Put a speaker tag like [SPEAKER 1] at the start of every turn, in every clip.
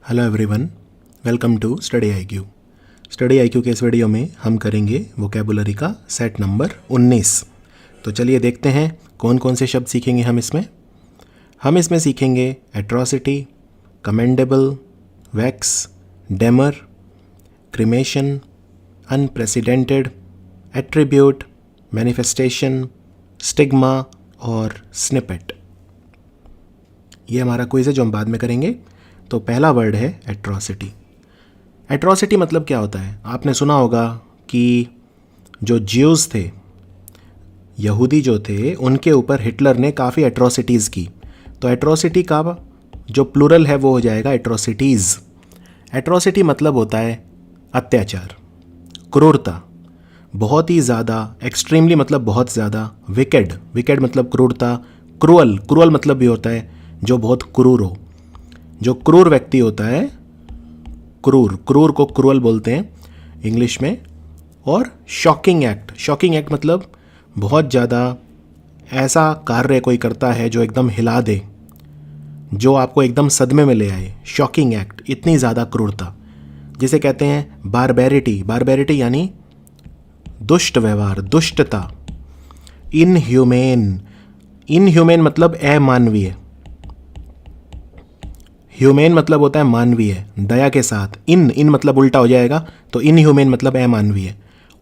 [SPEAKER 1] Hello everyone, welcome to study IQ. Study IQ के इस video में हम करेंगे वोकैबुलरी का सेट नंबर 19। तो चलिए देखते हैं कौन कौन से शब्द सीखेंगे हम इसमें सीखेंगे atrocity, commendable, wax, Dahmer, cremation, unprecedented, attribute, manifestation, stigma और स्निपेट। ये हमारा क्विज है जो हम बाद में करेंगे। तो पहला वर्ड है एट्रॉसिटी। एट्रॉसिटी मतलब क्या होता है? आपने सुना होगा कि जो ज्यूज़ थे, यहूदी जो थे, उनके ऊपर हिटलर ने काफ़ी एट्रॉसिटीज़ की। तो एट्रॉसिटी का जो प्लूरल है वो हो जाएगा एट्रॉसिटीज़। एट्रॉसिटी मतलब होता है अत्याचार, क्रूरता, बहुत ही ज़्यादा, एक्सट्रीमली मतलब बहुत ज़्यादा, विकेड, विकेड मतलब क्रूरता, क्रूअल, क्रूअल मतलब भी होता है जो बहुत क्रूर हो। जो क्रूर व्यक्ति होता है, क्रूर, क्रूर को क्रूअल बोलते हैं इंग्लिश में। और शॉकिंग एक्ट, शॉकिंग एक्ट मतलब बहुत ज़्यादा ऐसा कार्य कोई करता है जो एकदम हिला दे, जो आपको एकदम सदमे में ले आए। शॉकिंग एक्ट, इतनी ज़्यादा क्रूरता, जिसे कहते हैं बारबेरिटी। बारबेरिटी यानी दुष्ट व्यवहार, दुष्टता। इनह्यूमेन, इनह्यूमेन मतलब अमानवीय। ह्यूमेन मतलब होता है मानवीय, दया के साथ। इन मतलब उल्टा हो जाएगा, तो इनह्यूमेन मतलब अमानवीय।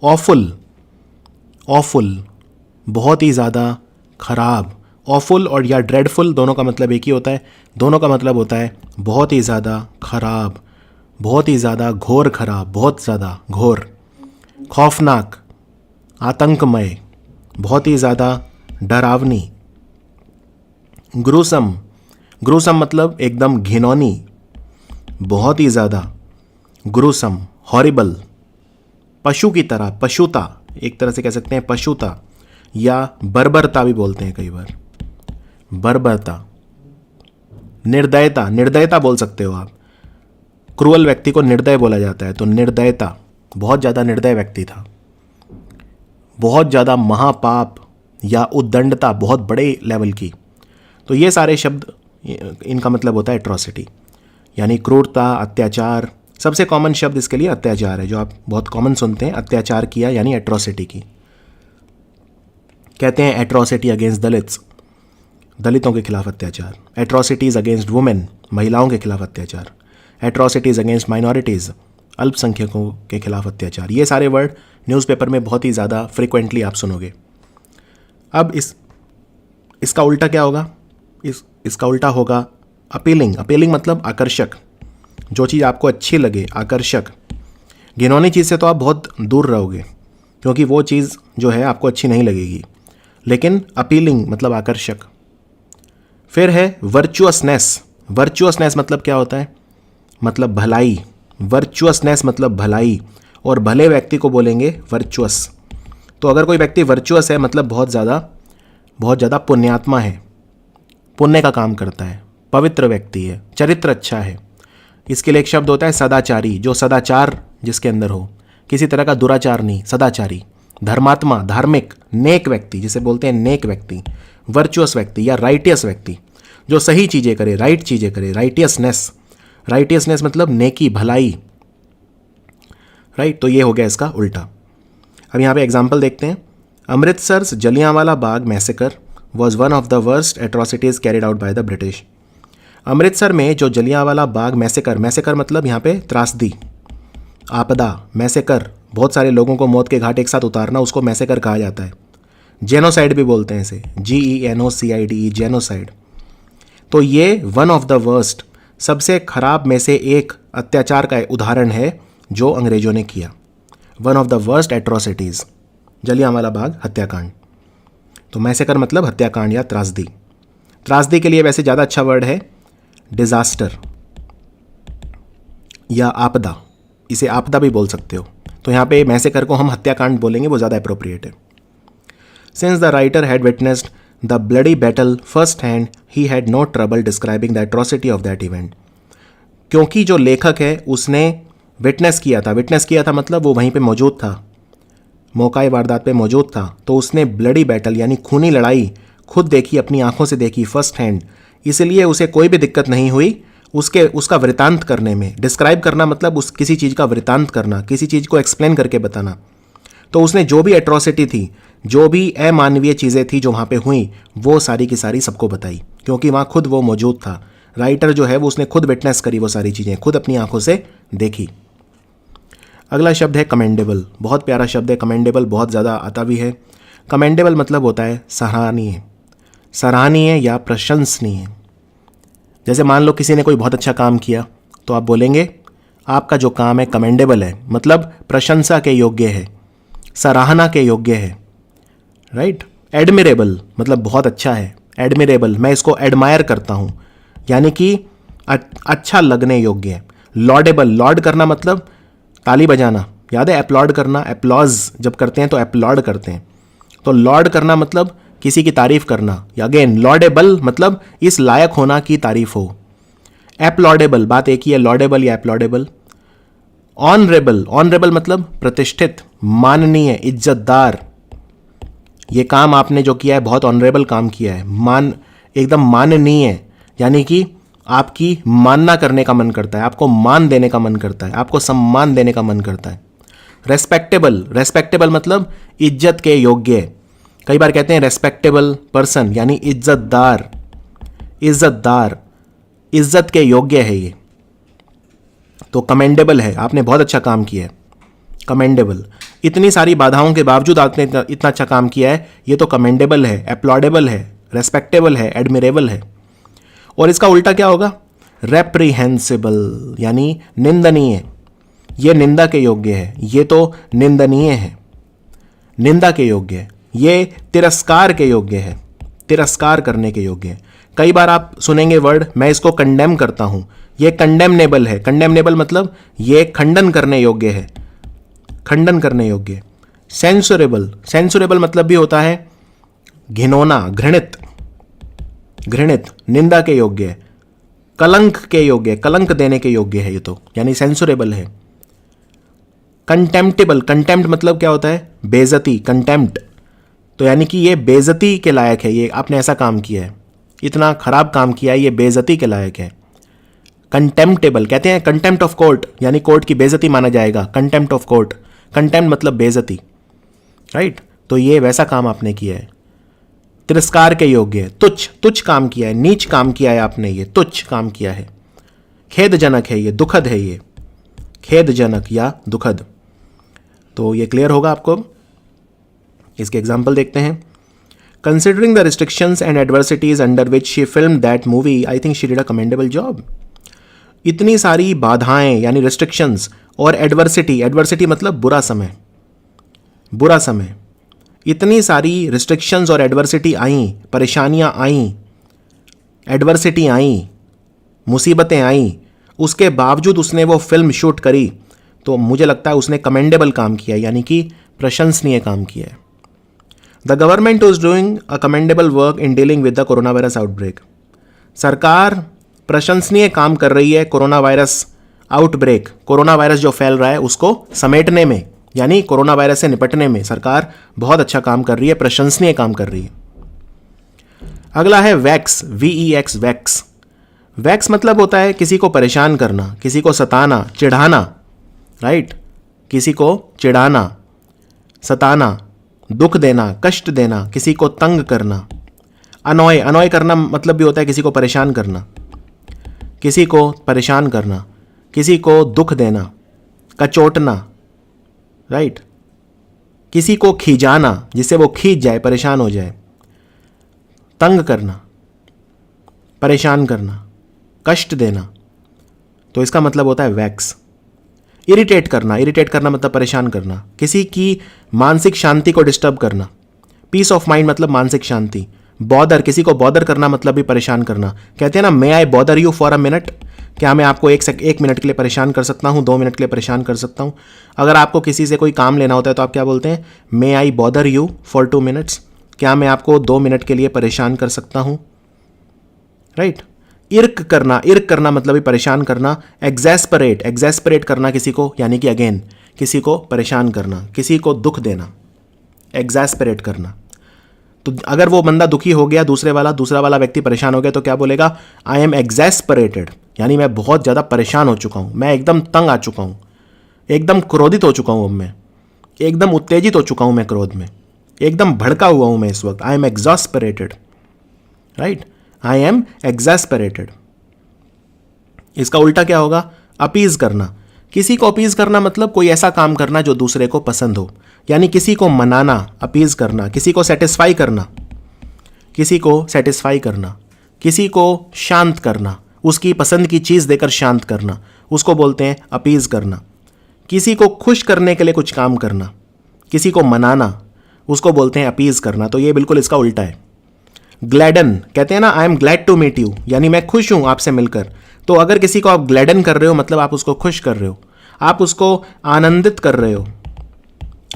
[SPEAKER 1] ऑफुल, ऑफुल बहुत ही ज़्यादा खराब। ऑफुल और या ड्रेडफुल दोनों का मतलब एक ही होता है। दोनों का मतलब होता है बहुत ही ज़्यादा खराब, बहुत ही ज़्यादा घोर खराब, बहुत ज़्यादा घोर। खौफनाक, आतंकमय, बहुत ही ज़्यादा डरावनी। ग्रूसम, ग्रूसम मतलब एकदम घिनौनी, बहुत ही ज़्यादा ग्रूसम, हॉरिबल। पशु की तरह, पशुता, एक तरह से कह सकते हैं पशुता, या बर्बरता भी बोलते हैं कई बार, बर्बरता। निर्दयता, निर्दयता बोल सकते हो आप। क्रूअल व्यक्ति को निर्दय बोला जाता है, तो निर्दयता, बहुत ज़्यादा निर्दय व्यक्ति था। बहुत ज़्यादा महापाप या उद्दंडता, बहुत बड़े लेवल की। तो ये सारे शब्द, इनका मतलब होता है एट्रॉसिटी, यानी क्रूरता, अत्याचार। सबसे कॉमन शब्द इसके लिए अत्याचार है, जो आप बहुत कॉमन सुनते हैं, अत्याचार किया यानी एट्रॉसिटी की। कहते हैं एट्रॉसिटी अगेंस्ट दलित्स, दलितों के खिलाफ अत्याचार। एट्रॉसिटीज़ अगेंस्ट वुमेन, महिलाओं के खिलाफ अत्याचार। एट्रॉसिटीज़ अगेंस्ट माइनॉरिटीज़, अल्पसंख्यकों के खिलाफ अत्याचार। ये सारे वर्ड न्यूज़पेपर में बहुत ही ज़्यादा फ्रिक्वेंटली आप सुनोगे। अब इसका उल्टा क्या होगा? इसका उल्टा होगा अपीलिंग। अपीलिंग मतलब आकर्षक, जो चीज़ आपको अच्छी लगे, आकर्षक। घिनौनी चीज़ से तो आप बहुत दूर रहोगे, क्योंकि वो चीज़ जो है आपको अच्छी नहीं लगेगी। लेकिन अपीलिंग मतलब आकर्षक। फिर है वर्चुअसनेस। वर्चुअसनेस मतलब क्या होता है? मतलब भलाई। वर्चुअसनेस मतलब भलाई, और भले व्यक्ति को बोलेंगे वर्चुअस। तो अगर कोई व्यक्ति वर्चुअस है मतलब बहुत ज़्यादा पुण्यात्मा है, पुण्य का काम करता है, पवित्र व्यक्ति है, चरित्र अच्छा है। इसके लिए एक शब्द होता है सदाचारी, जो सदाचार जिसके अंदर हो, किसी तरह का दुराचार नहीं, सदाचारी। धर्मात्मा, धार्मिक, नेक व्यक्ति, जिसे बोलते हैं नेक व्यक्ति, वर्चुअस व्यक्ति या राइटियस व्यक्ति, जो सही चीज़ें करे, राइट चीज़ें करे। राइटियसनेस, राइटियसनेस मतलब नेकी, भलाई, राइट। तो ये हो गया इसका उल्टा। अब यहाँ पे एग्जाम्पल देखते हैं। Amritsar Jallianwala Bagh massacre was one of the worst atrocities carried out by the British। Amritsar में जो जलियांवाला बाग मैसेकर, मैसेकर मतलब यहाँ पे त्रासदी, आपदा, मैसेकर, बहुत सारे लोगों को मौत के घाट एक साथ उतारना, उसको मैसेकर कहा जाता है। जेनोसाइड भी बोलते हैं इसे, GENOCIDE, जेनोसाइड। तो ये वन ऑफ द वर्स्ट, सबसे खराब में से एक अत्याचार का उदाहरण है जो अंग्रेजों ने किया। One of the worst atrocities, Jallianwala Bagh हत्याकांड। तो मैसेकर मतलब हत्याकांड या त्रासदी। त्रासदी के लिए वैसे ज़्यादा अच्छा वर्ड है डिज़ास्टर या आपदा, इसे आपदा भी बोल सकते हो। तो यहाँ पे मैसेकर को हम हत्याकांड बोलेंगे, वो ज़्यादा अप्रोप्रिएट है। Since the writer had witnessed the bloody battle first hand, he had no trouble describing the atrocity of that event. क्योंकि जो लेखक है उसने विटनेस किया था, विटनेस किया था मतलब वो वहीं पे मौजूद था, मौका वारदात पे मौजूद था, तो उसने ब्लडी बैटल यानी खूनी लड़ाई खुद देखी, अपनी आंखों से देखी, फर्स्ट हैंड, इसलिए उसे कोई भी दिक्कत नहीं हुई उसका वृतांत करने में। डिस्क्राइब करना मतलब उस किसी चीज़ का वृतांत करना, किसी चीज़ को एक्सप्लेन करके बताना। तो उसने जो भी एट्रॉसिटी थी, जो भी अमानवीय चीज़ें थी जो वहाँ पे हुई, वो सारी की सारी सबको बताई, क्योंकि वहाँ खुद वो मौजूद था। राइटर जो है वो उसने खुद विटनेस करी, वो सारी चीज़ें खुद अपनी आंखों से देखी। अगला शब्द है कमेंडेबल। बहुत प्यारा शब्द है कमेंडेबल, बहुत ज़्यादा आता भी है। कमेंडेबल मतलब होता है सराहनीय, सराहनीय या प्रशंसनीय। जैसे मान लो किसी ने कोई बहुत अच्छा काम किया, तो आप बोलेंगे आपका जो काम है कमेंडेबल है, मतलब प्रशंसा के योग्य है, सराहना के योग्य है। राइट। एडमिरेबल मतलब बहुत अच्छा है। एडमिरेबल, मैं इसको एडमायर करता हूँ, यानी कि अच्छा लगने योग्य है। लॉडेबल, लॉड करना मतलब ताली बजाना, याद है अपलॉड करना, एप्लॉज जब करते हैं तो अपलॉड करते हैं। तो लॉड करना मतलब किसी की तारीफ करना, या अगेन लॉडेबल मतलब इस लायक होना की तारीफ हो। एप्लॉडेबल, बात एक ही है, लॉडेबल या एप्लॉडेबल। ऑनरेबल, ऑनरेबल मतलब प्रतिष्ठित, माननीय, इज्जतदार। ये काम आपने जो किया है बहुत ऑनरेबल काम किया है, एकदम माननीय, यानी कि आपकी मानना करने का मन करता है, आपको मान देने का मन करता है, आपको सम्मान देने का मन करता है। रेस्पेक्टेबल, रेस्पेक्टेबल मतलब इज्जत के योग्य। कई बार कहते हैं रेस्पेक्टेबल पर्सन, यानी इज्जतदार, इज्जतदार, इज्जत के योग्य है ये। तो कमेंडेबल है, आपने बहुत अच्छा काम किया है, कमेंडेबल। इतनी सारी बाधाओं के बावजूद आपने इतना अच्छा काम किया है, ये तो कमेंडेबल है, एप्लॉडेबल है, रेस्पेक्टेबल है, एडमिरेबल है। और इसका उल्टा क्या होगा? रेप्रीहेंसिबल, यानी निंदनीय। ये निंदा के योग्य है, ये तो निंदनीय है, निंदा के योग्य है। ये तिरस्कार के योग्य है, तिरस्कार करने के योग्य है। कई बार आप सुनेंगे वर्ड, मैं इसको कंडेम करता हूं, ये कंडेमनेबल है। कंडेमनेबल मतलब ये खंडन करने योग्य है, खंडन करने योग्य। सेंसुरेबल, सेंसुरेबल मतलब भी होता है घिनौना, घृणित, घृणित, निंदा के योग्य है, कलंक के योग्य, कलंक देने के योग्य है ये तो, यानी सेंसुरेबल है। कंटेम्प्टेबल, कंटेम्प्ट मतलब क्या होता है? बेइज्जती, कंटेम्प्ट। तो यानी कि ये बेइज्जती के लायक है, ये आपने ऐसा काम किया है, इतना खराब काम किया है, ये बेइज्जती के लायक है। कंटेम्प्टेबल कहते हैं कंटेम्प्ट ऑफ कोर्ट, यानी कोर्ट की बेइज्जती माना जाएगा, कंटेम्प्ट ऑफ कोर्ट। कंटेम्प्ट मतलब बेइज्जती, राइट। तो ये वैसा काम आपने किया है, तिरस्कार के योग्य है, तुच्छ, तुच्छ काम किया है, नीच काम किया है आपने, ये तुच्छ काम किया है। खेदजनक है ये, दुखद है ये, खेदजनक या दुखद। तो ये क्लियर होगा आपको। इसके एग्जाम्पल देखते हैं। Considering the restrictions and adversities under which she film that movie, I think she did a commendable job. इतनी सारी बाधाएं यानी रिस्ट्रिक्शंस और एडवर्सिटी, एडवर्सिटी मतलब बुरा समय, बुरा समय। इतनी सारी रिस्ट्रिक्शंस और एडवर्सिटी आई, परेशानियां आई, एडवर्सिटी आई, मुसीबतें आई, उसके बावजूद उसने वो फिल्म शूट करी, तो मुझे लगता है उसने कमेंडेबल काम किया, यानी कि प्रशंसनीय काम किया है। The government is doing a commendable work in dealing with the corona virus outbreak. सरकार प्रशंसनीय काम कर रही है corona virus outbreak, corona virus जो फैल रहा है उसको समेटने में, यानी कोरोना वायरस से निपटने में सरकार बहुत अच्छा काम कर रही है, प्रशंसनीय काम कर रही है। अगला है वैक्स, VEX, वैक्स। वैक्स मतलब होता है किसी को परेशान करना, किसी को सताना, चिढ़ाना, राइट। किसी को चिढ़ाना, सताना, दुख देना, कष्ट देना, किसी को तंग करना। अनॉय, अनॉय करना मतलब भी होता है किसी को परेशान करना, किसी को परेशान करना, किसी को दुख देना, कचोटना, राइट। किसी को खींचाना, जिससे वो खींच जाए, परेशान हो जाए। तंग करना, परेशान करना, कष्ट देना, तो इसका मतलब होता है वैक्स। इरिटेट करना, इरिटेट करना मतलब परेशान करना, किसी की मानसिक शांति को डिस्टर्ब करना। पीस ऑफ माइंड मतलब मानसिक शांति। बॉदर, किसी को बॉदर करना मतलब भी परेशान करना। कहते हैं ना, may I bother you for a minute, क्या मैं आपको एक मिनट के लिए परेशान कर सकता हूँ, 2 मिनट के लिए परेशान कर सकता हूँ। अगर आपको किसी से कोई काम लेना होता है तो आप क्या बोलते हैं? मे I bother you for 2 minutes, क्या मैं आपको 2 मिनट के लिए परेशान कर सकता हूँ, राइट। इर्क करना, इर्क करना मतलब भी परेशान करना। एग्जैस्परेट, एग्जैस्परेट करना किसी को, यानी कि अगेन किसी को परेशान करना, किसी को दुख देना, एग्जैस्परेट करना। तो अगर वो बंदा दुखी हो गया, दूसरा वाला व्यक्ति परेशान हो गया, तो क्या बोलेगा? आई एम एग्जैस्परेटेड, यानी मैं बहुत ज़्यादा परेशान हो चुका हूँ, मैं एकदम तंग आ चुका हूँ, एकदम क्रोधित हो चुका हूँ, अब मैं एकदम उत्तेजित हो चुका हूँ, मैं क्रोध में एकदम भड़का हुआ हूँ मैं इस वक्त। I am exasperated, right? I am exasperated. इसका उल्टा क्या होगा? अपीज करना। किसी को अपीज करना मतलब कोई ऐसा काम करना जो दूसरे को पसंद हो, यानी किसी को मनाना, अपीज करना, किसी को सेटिस्फाई करना, किसी को सेटिस्फाई करना, किसी को शांत करना, उसकी पसंद की चीज़ देकर शांत करना, उसको बोलते हैं अपीज करना। किसी को खुश करने के लिए कुछ काम करना, किसी को मनाना, उसको बोलते हैं अपीज करना। तो ये बिल्कुल इसका उल्टा है। ग्लैडन, कहते हैं ना I am glad to meet you, यानी मैं खुश हूं आपसे मिलकर। तो अगर किसी को आप ग्लैडन कर रहे हो मतलब आप उसको खुश कर रहे हो, आप उसको आनंदित कर रहे हो,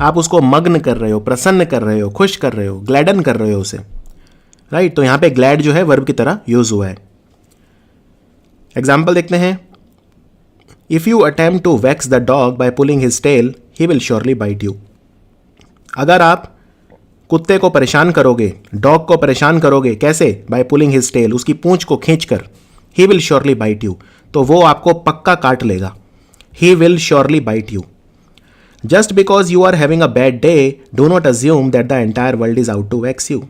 [SPEAKER 1] आप उसको मग्न कर रहे हो, प्रसन्न कर रहे हो, खुश कर रहे हो, ग्लैडन कर रहे हो उसे, राइट? तो यहां पे ग्लैड जो है वर्ब की तरह यूज हुआ है। एग्जाम्पल देखते हैं। If you attempt to vex the dog by pulling his tail he will surely bite you. अगर आप कुत्ते को परेशान करोगे, डॉग को परेशान करोगे, कैसे? बाय पुलिंग हिज टेल, उसकी पूंछ को खींचकर, he will surely bite you, तो वो आपको पक्का काट लेगा। He will surely bite you. Just because you are having a bad day do not assume that the entire world is out to vex you.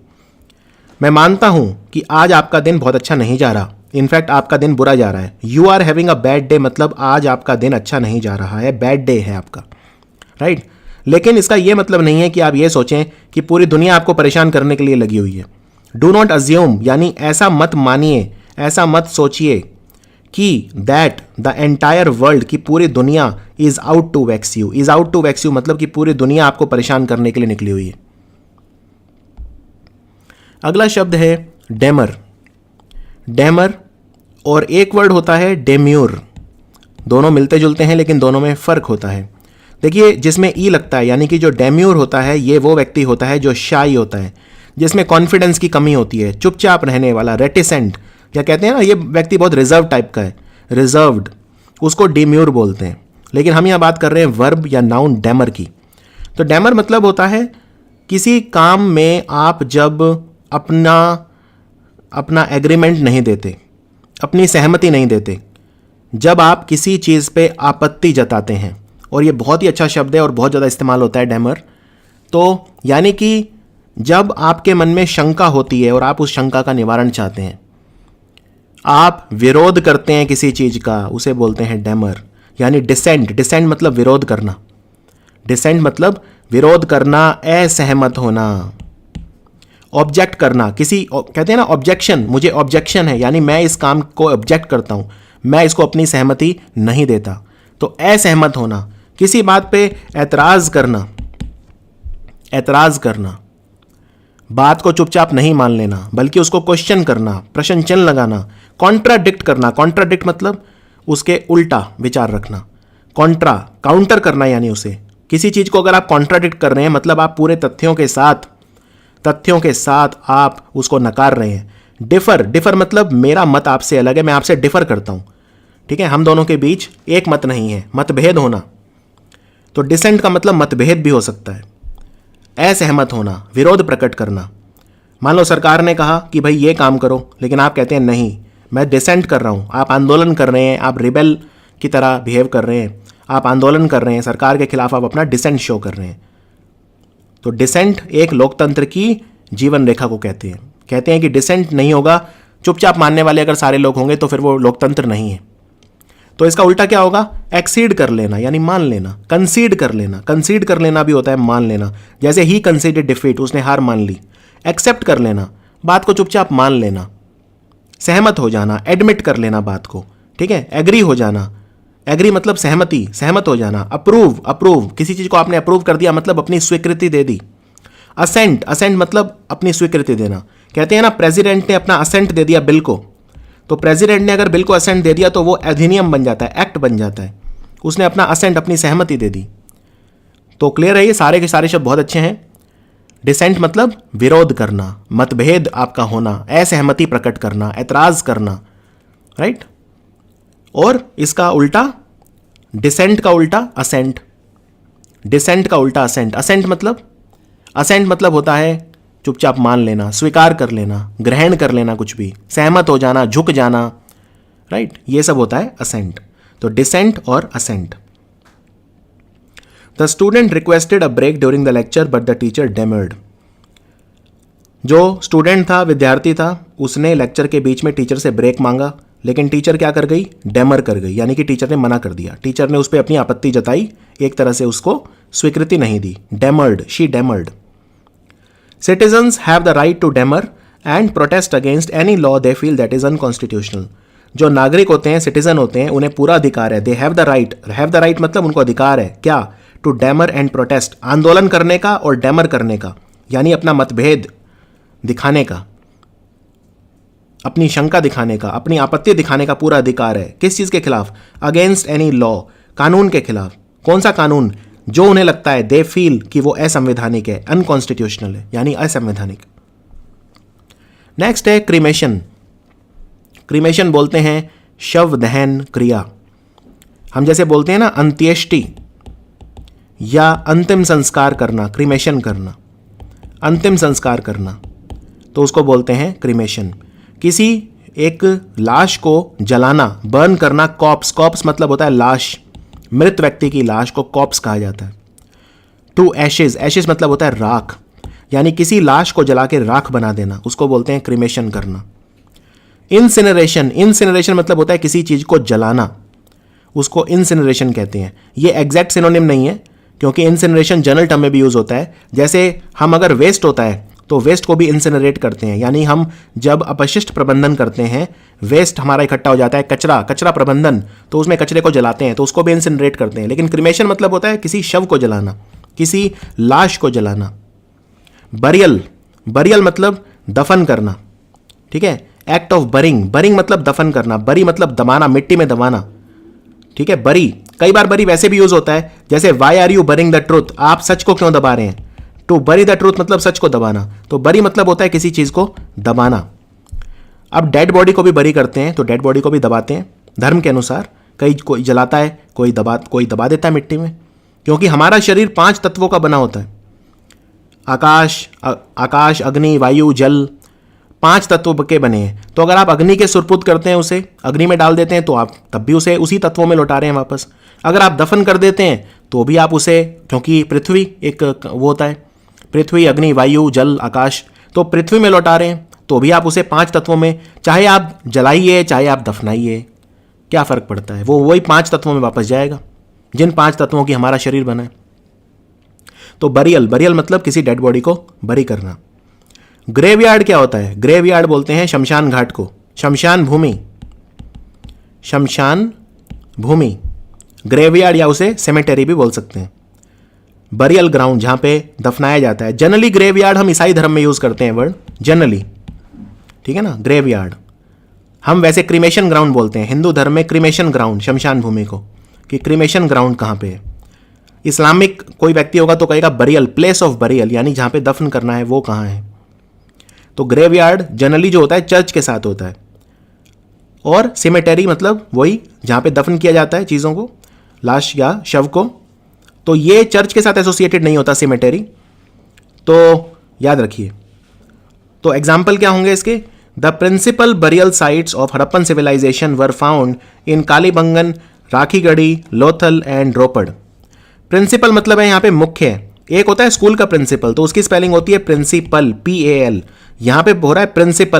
[SPEAKER 1] मैं मानता हूं कि आज आपका दिन बहुत अच्छा नहीं जा रहा, इनफैक्ट आपका दिन बुरा जा रहा है। You are having a bad day मतलब आज आपका दिन अच्छा नहीं जा रहा है, बैड डे है आपका, राइट? लेकिन इसका यह मतलब नहीं है कि आप ये सोचें कि पूरी दुनिया आपको परेशान करने के लिए लगी हुई है। डू नॉट अज्यूम यानी ऐसा मत मानिए, ऐसा मत सोचिए कि दैट द एंटायर वर्ल्ड, की पूरी दुनिया is out to vex you. Is out to vex you मतलब कि पूरी दुनिया आपको परेशान करने के लिए निकली हुई है। अगला शब्द है डेमर। डेमर और एक वर्ड होता है डेम्यूर। दोनों मिलते जुलते हैं लेकिन दोनों में फर्क होता है। देखिए, जिसमें ई लगता है यानी कि जो डेम्यूर होता है ये वो व्यक्ति होता है जो शाई होता है, जिसमें कॉन्फिडेंस की कमी होती है, चुपचाप रहने वाला, रेटिसेंट, या कहते हैं ना ये व्यक्ति बहुत रिजर्व टाइप का है, रिजर्व्ड, उसको डेम्यूर बोलते हैं। लेकिन हम यहाँ बात कर रहे हैं वर्ब या नाउन डेमर की। तो डेमर मतलब होता है किसी काम में आप जब अपना एग्रीमेंट नहीं देते, अपनी सहमति नहीं देते, जब आप किसी चीज़ पे आपत्ति जताते हैं, और ये बहुत ही अच्छा शब्द है और बहुत ज़्यादा इस्तेमाल होता है डेमर। तो यानी कि जब आपके मन में शंका होती है और आप उस शंका का निवारण चाहते हैं, आप विरोध करते हैं किसी चीज़ का, उसे बोलते हैं डेमर। यानी डिसेंट, डिसेंट मतलब विरोध करना, डिसेंट मतलब विरोध करना, असहमत होना, ऑब्जेक्ट करना, किसी कहते हैं ना ऑब्जेक्शन, मुझे ऑब्जेक्शन है, यानी मैं इस काम को ऑब्जेक्ट करता हूं, मैं इसको अपनी सहमति नहीं देता। तो असहमत होना, किसी बात पे ऐतराज करना, ऐतराज करना, बात को चुपचाप नहीं मान लेना बल्कि उसको क्वेश्चन करना, प्रश्न चिन्ह लगाना, कॉन्ट्राडिक्ट करना, कॉन्ट्राडिक्ट मतलब उसके उल्टा विचार रखना, कॉन्ट्रा काउंटर करना, यानी उसे किसी चीज को अगर आप कॉन्ट्राडिक्ट कर रहे हैं मतलब आप पूरे तथ्यों के साथ आप उसको नकार रहे हैं। डिफर, डिफर मतलब मेरा मत आपसे अलग है, मैं आपसे डिफर करता हूं, ठीक है, हम दोनों के बीच एक मत नहीं है, मतभेद होना। तो डिसेंट का मतलब मतभेद भी हो सकता है। असहमत होना, विरोध प्रकट करना। मान लो सरकार ने कहा कि भाई ये काम करो, लेकिन आप कहते हैं नहीं, मैं डिसेंट कर रहा हूं, आप आंदोलन कर रहे हैं, आप रिबेल की तरह बिहेव कर रहे हैं, आप आंदोलन कर रहे हैं, सरकार के खिलाफ आप अपना डिसेंट शो कर रहे हैं। तो डिसेंट एक लोकतंत्र की जीवन रेखा को कहते हैं कि डिसेंट नहीं होगा, चुपचाप मानने वाले अगर सारे लोग होंगे तो फिर वो लोकतंत्र नहीं है। तो इसका उल्टा क्या होगा? एक्सीड कर लेना यानी मान लेना, कंसीड कर लेना, कंसीड कर लेना भी होता है मान लेना, जैसे ही कंसीडर डिफीट, उसने हार मान ली। एक्सेप्ट कर लेना, बात को चुपचाप मान लेना, सहमत हो जाना, एडमिट कर लेना बात को, ठीक है, एग्री हो जाना, एग्री मतलब सहमति, सहमत हो जाना। अप्रूव, अप्रूव किसी चीज को आपने अप्रूव कर दिया मतलब अपनी स्वीकृति दे दी। असेंट, असेंट मतलब अपनी स्वीकृति देना। कहते हैं ना प्रेसिडेंट ने अपना असेंट दे दिया बिल को, तो प्रेसिडेंट ने अगर बिल को असेंट दे दिया तो वो अधिनियम बन जाता है, एक्ट बन जाता है, उसने अपना असेंट, अपनी सहमति दे दी। तो क्लियर है, ये सारे के सारे शब्द बहुत अच्छे हैं। डिसेंट मतलब विरोध करना, मतभेद आपका होना, असहमति प्रकट करना, ऐतराज करना, राइट। और इसका उल्टा, डिसेंट का उल्टा असेंट, डिसेंट का उल्टा असेंट। असेंट मतलब होता है चुपचाप मान लेना, स्वीकार कर लेना, ग्रहण कर लेना, कुछ भी सहमत हो जाना, झुक जाना, राइट, ये सब होता है असेंट। तो डिसेंट और ascent. The student requested a break during the lecture but the teacher demurred. जो स्टूडेंट था, विद्यार्थी था, उसने लेक्चर के बीच में टीचर से ब्रेक मांगा, लेकिन टीचर क्या कर गई, डेमर कर गई, यानी कि टीचर ने मना कर दिया, टीचर ने उस पर अपनी आपत्ति जताई, एक तरह से उसको स्वीकृति नहीं दी, demurred, she demurred. Citizens have the right to demur and protest against any law they feel that is unconstitutional. जो नागरिक होते हैं, सिटीजन होते हैं, उन्हें पूरा अधिकार है, दे हैव द राइट मतलब उनको अधिकार है क्या, टू डेमर एंड प्रोटेस्ट, आंदोलन करने का और डेमर करने का, यानी अपना मतभेद दिखाने का, अपनी शंका दिखाने का, अपनी आपत्ति दिखाने का पूरा अधिकार है। किस चीज के खिलाफ, अगेंस्ट एनी लॉ, कानून के खिलाफ। कौन सा कानून, जो उन्हें लगता है, दे फील कि वो असंवैधानिक है, अनकॉन्स्टिट्यूशनल है, यानी असंवैधानिक। नेक्स्ट है क्रीमेशन। क्रीमेशन बोलते हैं शव दहन क्रिया। हम जैसे बोलते हैं ना अंत्येष्टि या अंतिम संस्कार करना, क्रीमेशन करना, अंतिम संस्कार करना, तो उसको बोलते हैं क्रीमेशन। किसी एक लाश को जलाना, बर्न करना, कॉप्स मतलब होता है लाश, मृत व्यक्ति की लाश को कॉप्स कहा जाता है। टू एशेज मतलब होता है राख, यानी किसी लाश को जला के राख बना देना, उसको बोलते हैं क्रीमेशन करना। इंसिनरेशन मतलब होता है किसी चीज को जलाना, उसको इंसिनरेशन कहते हैं। ये एग्जैक्ट सिनोनिम नहीं है, क्योंकि इंसिनरेशन जनरल टर्म में भी यूज होता है। जैसे हम अगर वेस्ट होता है तो वेस्ट को भी इंसिनरेट करते हैं, यानी हम जब अपशिष्ट प्रबंधन करते हैं, वेस्ट हमारा इकट्ठा हो जाता है, कचरा प्रबंधन, तो उसमें कचरे को जलाते हैं, तो उसको भी इंसिनरेट करते हैं। लेकिन क्रीमेशन मतलब होता है किसी शव को जलाना, किसी लाश को जलाना। बरियल मतलब दफन करना, ठीक है, एक्ट ऑफ बरिंग मतलब दफन करना, बरी मतलब दबाना, मिट्टी में दबाना, ठीक है। बरी, कई बार बरी वैसे भी यूज होता है, जैसे why are you burying the truth, आप सच को क्यों दबा रहे हैं। टू बरी द ट्रूथ मतलब सच को दबाना, तो बरी मतलब होता है किसी चीज को दबाना। अब डेड बॉडी को भी बरी करते हैं, तो डेड बॉडी को भी दबाते हैं धर्म के अनुसार। कोई जलाता है, कोई दबा देता है मिट्टी में, क्योंकि हमारा शरीर 5 तत्वों का बना होता है। आकाश, अग्नि, वायु, जल, 5 तत्वों के बने हैं। तो अगर आप अग्नि के सुरपुत करते हैं, उसे अग्नि में डाल देते हैं, तो आप तब भी उसे उसी तत्वों में लौटा रहे हैं वापस। अगर आप दफन कर देते हैं तो भी आप उसे, क्योंकि पृथ्वी एक वो होता है, पृथ्वी, अग्नि, वायु, जल, आकाश, तो पृथ्वी में लौटा रहे हैं, तो भी आप उसे 5 तत्वों में, चाहे आप जलाइए चाहे आप दफनाइए, क्या फर्क पड़ता है, वो वही 5 तत्वों में वापस जाएगा, जिन 5 तत्वों की हमारा शरीर बना है। तो बरियल मतलब किसी डेड बॉडी को बरी करना। ग्रेवयार्ड क्या होता है, ग्रेवयार्ड बोलते हैं शमशान घाट को, शमशान भूमि, ग्रेवयार्ड या उसे सेमेटेरी भी बोल सकते हैं। बरियल ग्राउंड, जहां पे दफनाया जाता है। जनरली ग्रेवयार्ड हम ईसाई धर्म में यूज करते हैं वर्ड, जनरली, ठीक है ना, ग्रेवयार्ड। हम वैसे क्रीमेशन ग्राउंड बोलते हैं हिंदू धर्म में, क्रीमेशन ग्राउंड, शमशान भूमि को, कि क्रीमेशन ग्राउंड कहां पे है। इस्लामिक कोई व्यक्ति होगा तो कहेगा बरियल, प्लेस ऑफ बरियल, यानी जहां पे दफन करना है वो कहां है। तो ग्रेवयार्ड जनरली जो होता है चर्च के साथ होता है, और सिमेटेरी मतलब वही जहां पे दफन किया जाता है चीजों को, लाश या शव को। तो ये चर्च के साथ एसोसिएटेड नहीं होता सिमेटेरी, तो याद रखिए। तो एग्जाम्पल क्या होंगे इसके, the principal burial sites of Harappan civilization were found in Kalibangan, Rakhigarhi, Lothal and Ropar. Principal मतलब है यहाँ पे मुख्य है। एक होता है स्कूल का प्रिंसिपल, तो उसकी स्पेलिंग होती है प्रिंसिपल, PAL। यहां पे हो रहा है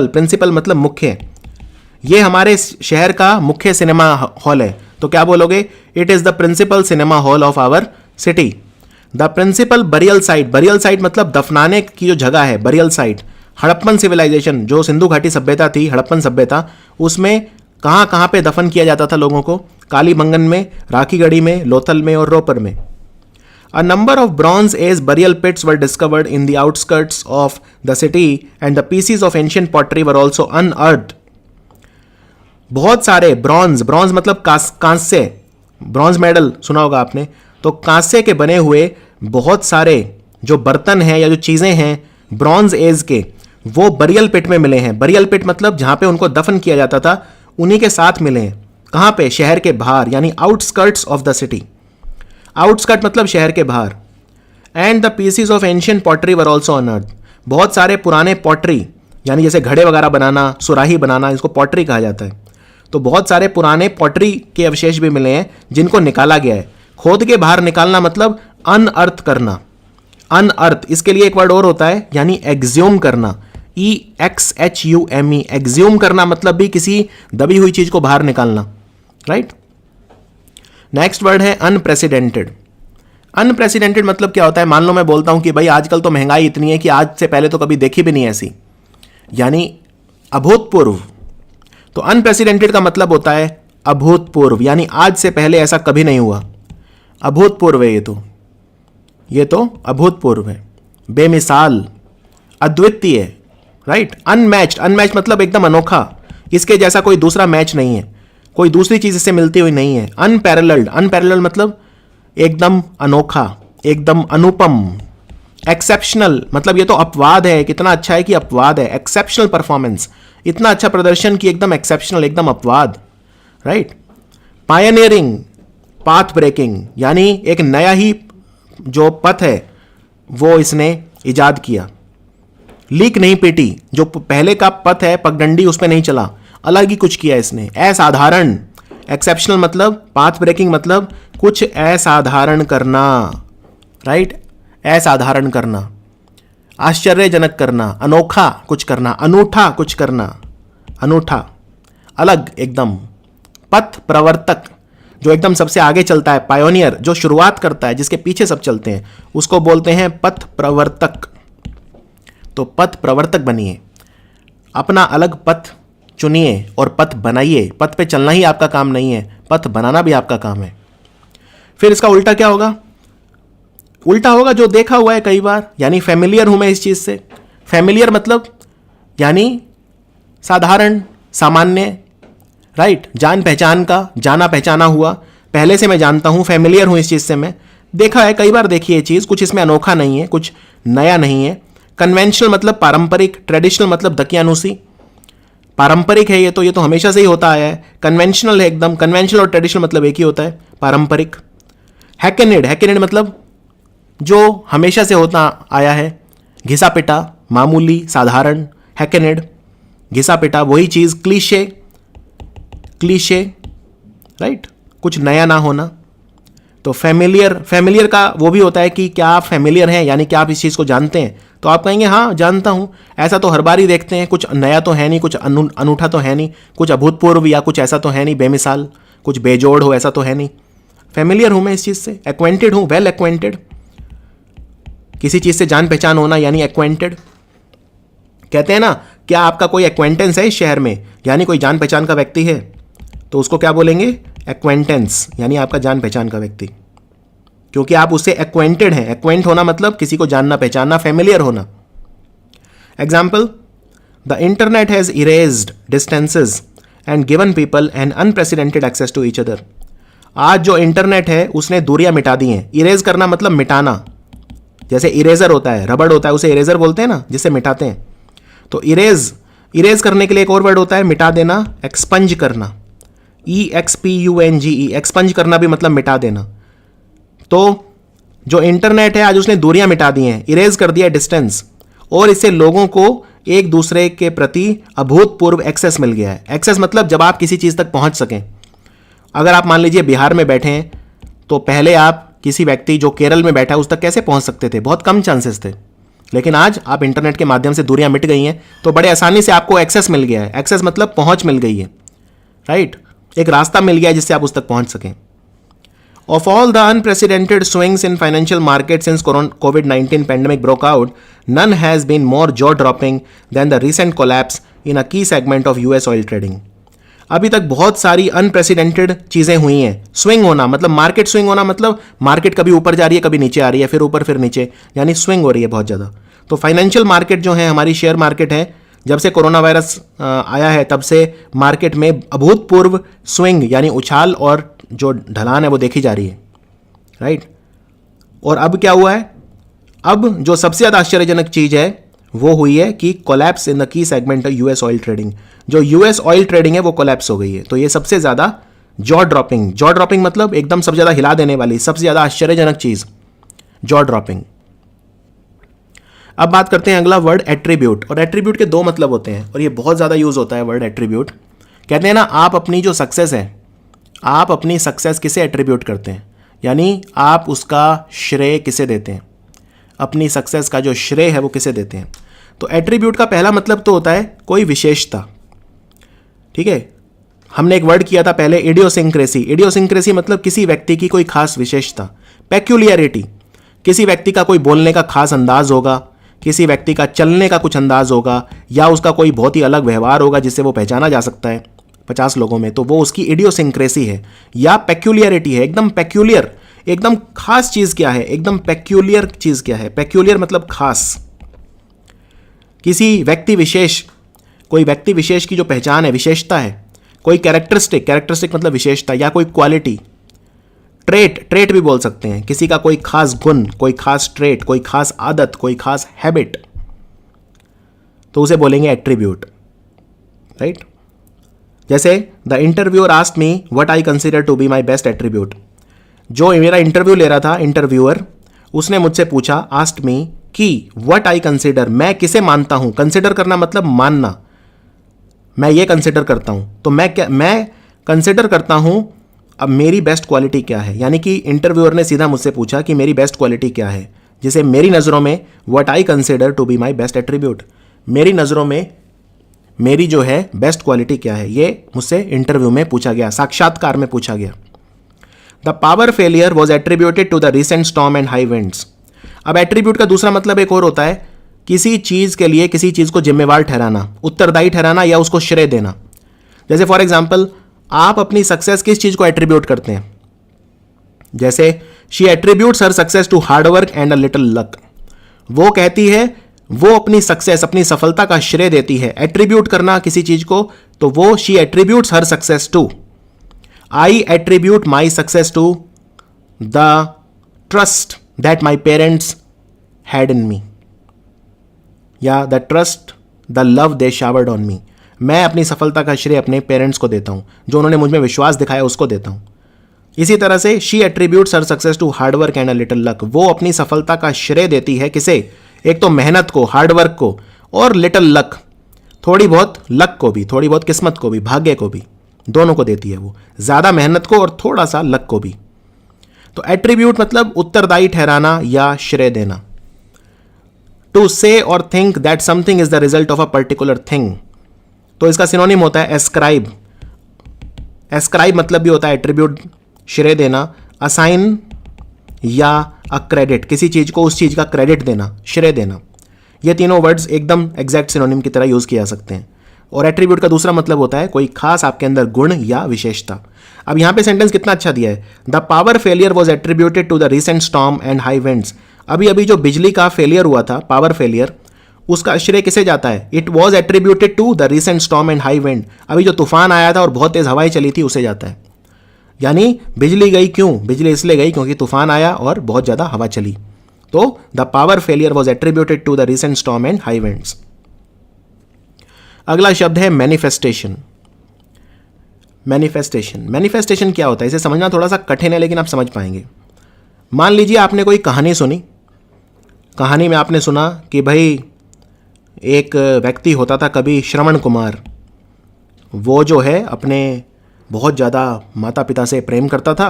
[SPEAKER 1] प्रिंसिपल मतलब मुख्य। ये हमारे शहर का मुख्य सिनेमा हॉल है, तो क्या बोलोगे, it is the principal cinema hall of our city. The principal burial site मतलब दफनाने की जो जगह है, बरियल साइट। हड़प्पन सिविलाइजेशन, जो सिंधु घाटी सभ्यता थी, हड़प्पन सभ्यता, उसमें कहां पे दफन किया जाता था लोगों को, कालीबंगन में, राखीगढ़ी में, लोथल में और रोपर में। A number of Bronze Age burial pits were discovered in the outskirts of the city and the pieces of ancient pottery were also unearthed. बहुत सारे ब्रॉन्ज मतलब कांस्य, ब्रॉन्ज मेडल सुना होगा आपने, तो कांस्य के बने हुए बहुत सारे जो बर्तन हैं या जो चीजें हैं ब्रॉन्ज एज के, वो बरियल पिट में मिले हैं। बरियल पिट मतलब जहां पे उनको दफन किया जाता था, उन्हीं के साथ मिले हैं। कहां पे, शहर के बाहर, यानी outskirts of the city. Outskirt मतलब शहर के बाहर। And the PCs of ancient pottery were also unearth. बहुत सारे पुराने पॉटरी, यानी जैसे घड़े वगैरह बनाना, सुराही बनाना, इसको पॉटरी कहा जाता है। तो बहुत सारे पुराने पॉटरी के अवशेष भी मिले हैं जिनको निकाला गया है। खोद के बाहर निकालना मतलब अनअर्थ करना। अनअर्थ, इसके लिए एक वर्ड और होता है, यानी एक्ज्यूम करना, EXHUME, एक्ज्यूम करना मतलब भी किसी दबी हुई चीज को बाहर निकालना, राइट। नेक्स्ट वर्ड है अनप्रेसिडेंटेड। अनप्रेसिडेंटेड मतलब क्या होता है? मान लो मैं बोलता हूं कि भाई आजकल तो महंगाई इतनी है कि आज से पहले तो कभी देखी भी नहीं ऐसी, यानी अभूतपूर्व। तो अनप्रेसिडेंटेड का मतलब होता है अभूतपूर्व, यानी आज से पहले ऐसा कभी नहीं हुआ। अभूतपूर्व है ये तो अभूतपूर्व है, बेमिसाल, अद्वितीय, राइट। अनमैच्ड, अनमैच्ड मतलब एकदम अनोखा, इसके जैसा कोई दूसरा मैच नहीं है, कोई दूसरी चीज इससे मिलती हुई नहीं है। अनपैरेलल्ड, अनपैरेलल्ड मतलब एकदम अनोखा, एकदम अनुपम। एक्सेप्शनल मतलब ये तो अपवाद है, कितना अच्छा है कि अपवाद है। एक्सेप्शनल परफॉर्मेंस, इतना अच्छा प्रदर्शन कि एकदम एक्सेप्शनल, एकदम अपवाद, राइट। पायनियरिंग, पाथ ब्रेकिंग, यानी एक नया ही जो पथ है वो इसने इजाद किया। लीक नहीं पीटी, जो पहले का पथ है पगडंडी उस पर नहीं चला, अलग ही कुछ किया इसने। असाधारण, एक्सेप्शनल मतलब, पाथ ब्रेकिंग मतलब कुछ असाधारण करना, राइट। असाधारण करना, आश्चर्यजनक करना, अनोखा कुछ करना, अनूठा कुछ करना, अनूठा, अलग एकदम। पथ प्रवर्तक, जो एकदम सबसे आगे चलता है, पायोनियर, जो शुरुआत करता है, जिसके पीछे सब चलते हैं, उसको बोलते हैं पथ प्रवर्तक। तो पथ प्रवर्तक बनिए, अपना अलग पथ चुनिए और पथ बनाइए। पथ पे चलना ही आपका काम नहीं है, पथ बनाना भी आपका काम है। फिर इसका उल्टा क्या होगा? उल्टा होगा जो देखा हुआ है कई बार, यानी फैमिलियर हूं मैं इस चीज से। फैमिलियर मतलब यानी साधारण, सामान्य, राइट, जान पहचान का, जाना पहचाना हुआ, पहले से मैं जानता हूं, फैमिलियर हूं इस चीज से, मैं देखा है कई बार, देखी है चीज, कुछ इसमें अनोखा नहीं है, कुछ नया नहीं है। कन्वेंशनल मतलब पारंपरिक, ट्रेडिशनल मतलब दकियानुसी। पारंपरिक है ये तो हमेशा से ही होता आया है। कन्वेंशनल है एकदम, कन्वेंशनल और ट्रेडिशनल मतलब एक ही होता है, पारंपरिक। हैकेनेड, हैकेनेड मतलब जो हमेशा से होता आया है, घिसा पिटा, मामूली, साधारण, हैकेनेड, घिसा पिटा, वही चीज। क्लीशे, क्लीशे, राइट, कुछ नया ना होना। तो फैमिलियर, फैमिलियर का वो भी होता है कि क्या आप फैमिलियर हैं, यानी क्या आप इस चीज को जानते हैं। तो आप कहेंगे हाँ जानता हूं, ऐसा तो हर बार ही देखते हैं, कुछ नया तो है नहीं, कुछ अनूठा तो है नहीं, कुछ अभूतपूर्व या कुछ ऐसा तो है नहीं, बेमिसाल, कुछ बेजोड़ हो ऐसा तो है नहीं। फैमिलियर हूं मैं इस चीज से, एक्वेंटेड हूं, वेल एक्वेंटेड, किसी चीज से जान पहचान होना यानी एक्वेंटेड। कहते हैं ना, क्या आपका कोई एक्वेंटेंस है इस शहर में, यानी कोई जान पहचान का व्यक्ति है, तो उसको क्या बोलेंगे? एक्वेंटेंस, यानी आपका जान पहचान का व्यक्ति, क्योंकि आप उससे एक्वेंटेड हैं। एक्वेंट होना मतलब किसी को जानना पहचानना, फैमिलियर होना। Example, the internet has erased distances and given people an unprecedented access to each other. आज जो इंटरनेट है उसने दूरियां मिटा दी हैं। इरेज करना मतलब मिटाना, जैसे इरेजर होता है, रबड़ होता है, उसे इरेजर बोलते हैं ना, जिससे मिटाते हैं। तो इरेज, इरेज करने के लिए एक और वर्ड होता है, मिटा देना, एक्सपंज करना, EXPUNGE, एक्सपंज करना भी मतलब मिटा देना। तो जो इंटरनेट है आज उसने दूरियां मिटा दी हैं, इरेज कर दिया डिस्टेंस, और इससे लोगों को एक दूसरे के प्रति अभूतपूर्व एक्सेस मिल गया है। एक्सेस मतलब जब आप किसी चीज तक पहुंच सकें। अगर आप मान लीजिए बिहार में बैठे हैं, तो पहले आप किसी व्यक्ति जो केरल में बैठा है उस तक कैसे पहुंच सकते थे? बहुत कम चांसेस थे। लेकिन आज आप इंटरनेट के माध्यम से दूरियां मिट गई हैं, तो बड़े आसानी से आपको एक्सेस मिल गया है। एक्सेस मतलब पहुंच मिल गई है, राइट, एक रास्ता मिल गया है जिससे आप उस तक पहुंच सकें। Of all the unprecedented swings in financial markets since COVID-19 pandemic broke out, none has been more jaw-dropping than the recent collapse in a key segment of US oil trading. अभी तक बहुत सारी अनप्रेसिडेंटेड चीजें हुई हैं। Swing होना मतलब market swing होना मतलब मार्केट कभी ऊपर जा रही है, कभी नीचे आ रही है, फिर ऊपर फिर नीचे, यानी स्विंग हो रही है बहुत ज़्यादा। तो फाइनेंशियल मार्केट जो है, हमारी शेयर मार्केट है, जब से कोरोना वायरस आया है तब से मार्केट में अभूतपूर्व स्विंग यानी उछाल और जो ढलान है वो देखी जा रही है, राइट। और अब क्या हुआ है? अब जो सबसे ज़्यादा आश्चर्यजनक चीज़ है वो हुई है कि collapse in the key segment US oil trading. जो यूएस ऑयल ट्रेडिंग है वो कोलैप्स हो गई है। तो ये सबसे ज़्यादा जॉ ड्रॉपिंग, जॉ ड्रॉपिंग मतलब एकदम सबसे ज़्यादा हिला देने वाली, सबसे ज़्यादा आश्चर्यजनक चीज़, जॉ ड्रॉपिंग। अब बात करते हैं अगला वर्ड एट्रीब्यूट। और एट्रीब्यूट के दो मतलब होते हैं और ये बहुत ज़्यादा यूज़ होता है वर्ड एट्रीब्यूट। कहते हैं ना, आप अपनी जो सक्सेस है, आप अपनी सक्सेस किसे एट्रीब्यूट करते हैं, यानी आप उसका श्रेय किसे देते हैं, अपनी सक्सेस का जो श्रेय है वो किसे देते हैं। तो एट्रीब्यूट का पहला मतलब तो होता है कोई विशेषता। ठीक है, हमने एक वर्ड किया था पहले, इडियोसिंक्रेसी। इडियोसिंक्रेसी मतलब किसी व्यक्ति की कोई खास विशेषता। पेक्यूलियरिटी, किसी व्यक्ति का कोई बोलने का खास अंदाज होगा, किसी व्यक्ति का चलने का कुछ अंदाज होगा, या उसका कोई बहुत ही अलग व्यवहार होगा जिससे वो पहचाना जा सकता है 50 लोगों में, तो वो उसकी इडियोसिंक्रेसी है या पेक्यूलियरिटी है। एकदम पेक्यूलियर, एकदम खास चीज़ क्या है, एकदम पेक्यूलियर चीज़ क्या है। पेक्यूलियर मतलब खास, किसी व्यक्ति विशेष, कोई व्यक्ति विशेष की जो पहचान है, विशेषता है, कोई कैरेक्टरिस्टिक, कैरेक्टरिस्टिक मतलब विशेषता या कोई क्वालिटी, ट्रेट, ट्रेट भी बोल सकते हैं, किसी का कोई खास गुण, कोई खास ट्रेट, कोई खास आदत, कोई खास हैबिट, तो उसे बोलेंगे एट्रीब्यूट। राइट, जैसे the interviewer asked me what I consider to be my best attribute. जो मेरा इंटरव्यू ले रहा था, इंटरव्यूअर, उसने मुझसे पूछा, आस्क्ड मी, कि व्हाट आई कंसीडर, मैं किसे मानता हूं। कंसीडर करना मतलब मानना, मैं ये कंसिडर करता हूं, तो मैं कंसिडर करता हूं अब मेरी बेस्ट क्वालिटी क्या है। यानी कि इंटरव्यूअर ने सीधा मुझसे पूछा कि मेरी बेस्ट क्वालिटी क्या है, जिसे मेरी नज़रों में what I consider to be my best attribute, मेरी नज़रों में मेरी जो है बेस्ट क्वालिटी क्या है, ये मुझसे इंटरव्यू में पूछा गया, साक्षात्कार में पूछा गया। The power failure was attributed to the recent storm and high winds. अब एट्रीब्यूट का दूसरा मतलब एक और होता है, किसी चीज़ के लिए किसी चीज़ को जिम्मेवार ठहराना, उत्तरदायी ठहराना या उसको श्रेय देना। जैसे फॉर एग्जाम्पल, आप अपनी सक्सेस किस चीज़ को एट्रीब्यूट करते हैं, जैसे she attributes her success to hard work and a little luck. वो कहती है, वो अपनी सक्सेस, अपनी सफलता का श्रेय देती है। एट्रीब्यूट करना किसी चीज़ को, तो वो she attributes her success to, I attribute my success to the trust that my parents had in me, या the trust the love they showered on me. मैं अपनी सफलता का श्रेय अपने पेरेंट्स को देता हूं, जो उन्होंने मुझ में विश्वास दिखाया उसको देता हूं। इसी तरह से she attributes her success to hard work and a little luck. वो अपनी सफलता का श्रेय देती है किसे, एक तो मेहनत को, हार्ड वर्क को, और लिटिल लक, थोड़ी बहुत लक को भी, थोड़ी बहुत किस्मत को भी, भाग्य को भी, दोनों को देती है वो, ज़्यादा मेहनत को और थोड़ा सा लक को भी। तो एट्रीब्यूट मतलब उत्तरदायी ठहराना या श्रेय देना। टू से और think that something is the result of a particular thing, तो इसका सिनोनिम होता है एस्क्राइब। एस्क्राइब मतलब भी होता है एट्रीब्यूट, श्रेय देना, असाइन या अक्रेडिट, किसी चीज को उस चीज का क्रेडिट देना, श्रेय देना। ये तीनों वर्ड्स एकदम एग्जैक्ट सिनोनिम की तरह यूज किया जा सकते हैं। और एट्रीब्यूट का दूसरा मतलब होता है कोई खास आपके अंदर गुण या विशेषता। अब यहां पे सेंटेंस कितना अच्छा दिया है, the power failure was attributed to the recent storm and high winds. अभी अभी जो बिजली का फेलियर हुआ था, पावर फेलियर, उसका श्रेय किसे जाता है, it was attributed to the recent storm and high wind. अभी जो तूफान आया था और बहुत तेज हवाएं चली थी उसे जाता है। यानी बिजली गई क्यों, बिजली इसलिए गई क्योंकि तूफान आया और बहुत ज्यादा हवा चली। तो the power failure was attributed to the recent storm and high winds. अगला शब्द है मैनिफेस्टेशन। मैनिफेस्टेशन, मैनिफेस्टेशन क्या होता है, इसे समझना थोड़ा सा कठिन है लेकिन आप समझ पाएंगे। मान लीजिए आपने कोई कहानी सुनी, कहानी में आपने सुना कि भाई एक व्यक्ति होता था कभी, श्रवण कुमार, वो जो है अपने बहुत ज़्यादा माता पिता से प्रेम करता था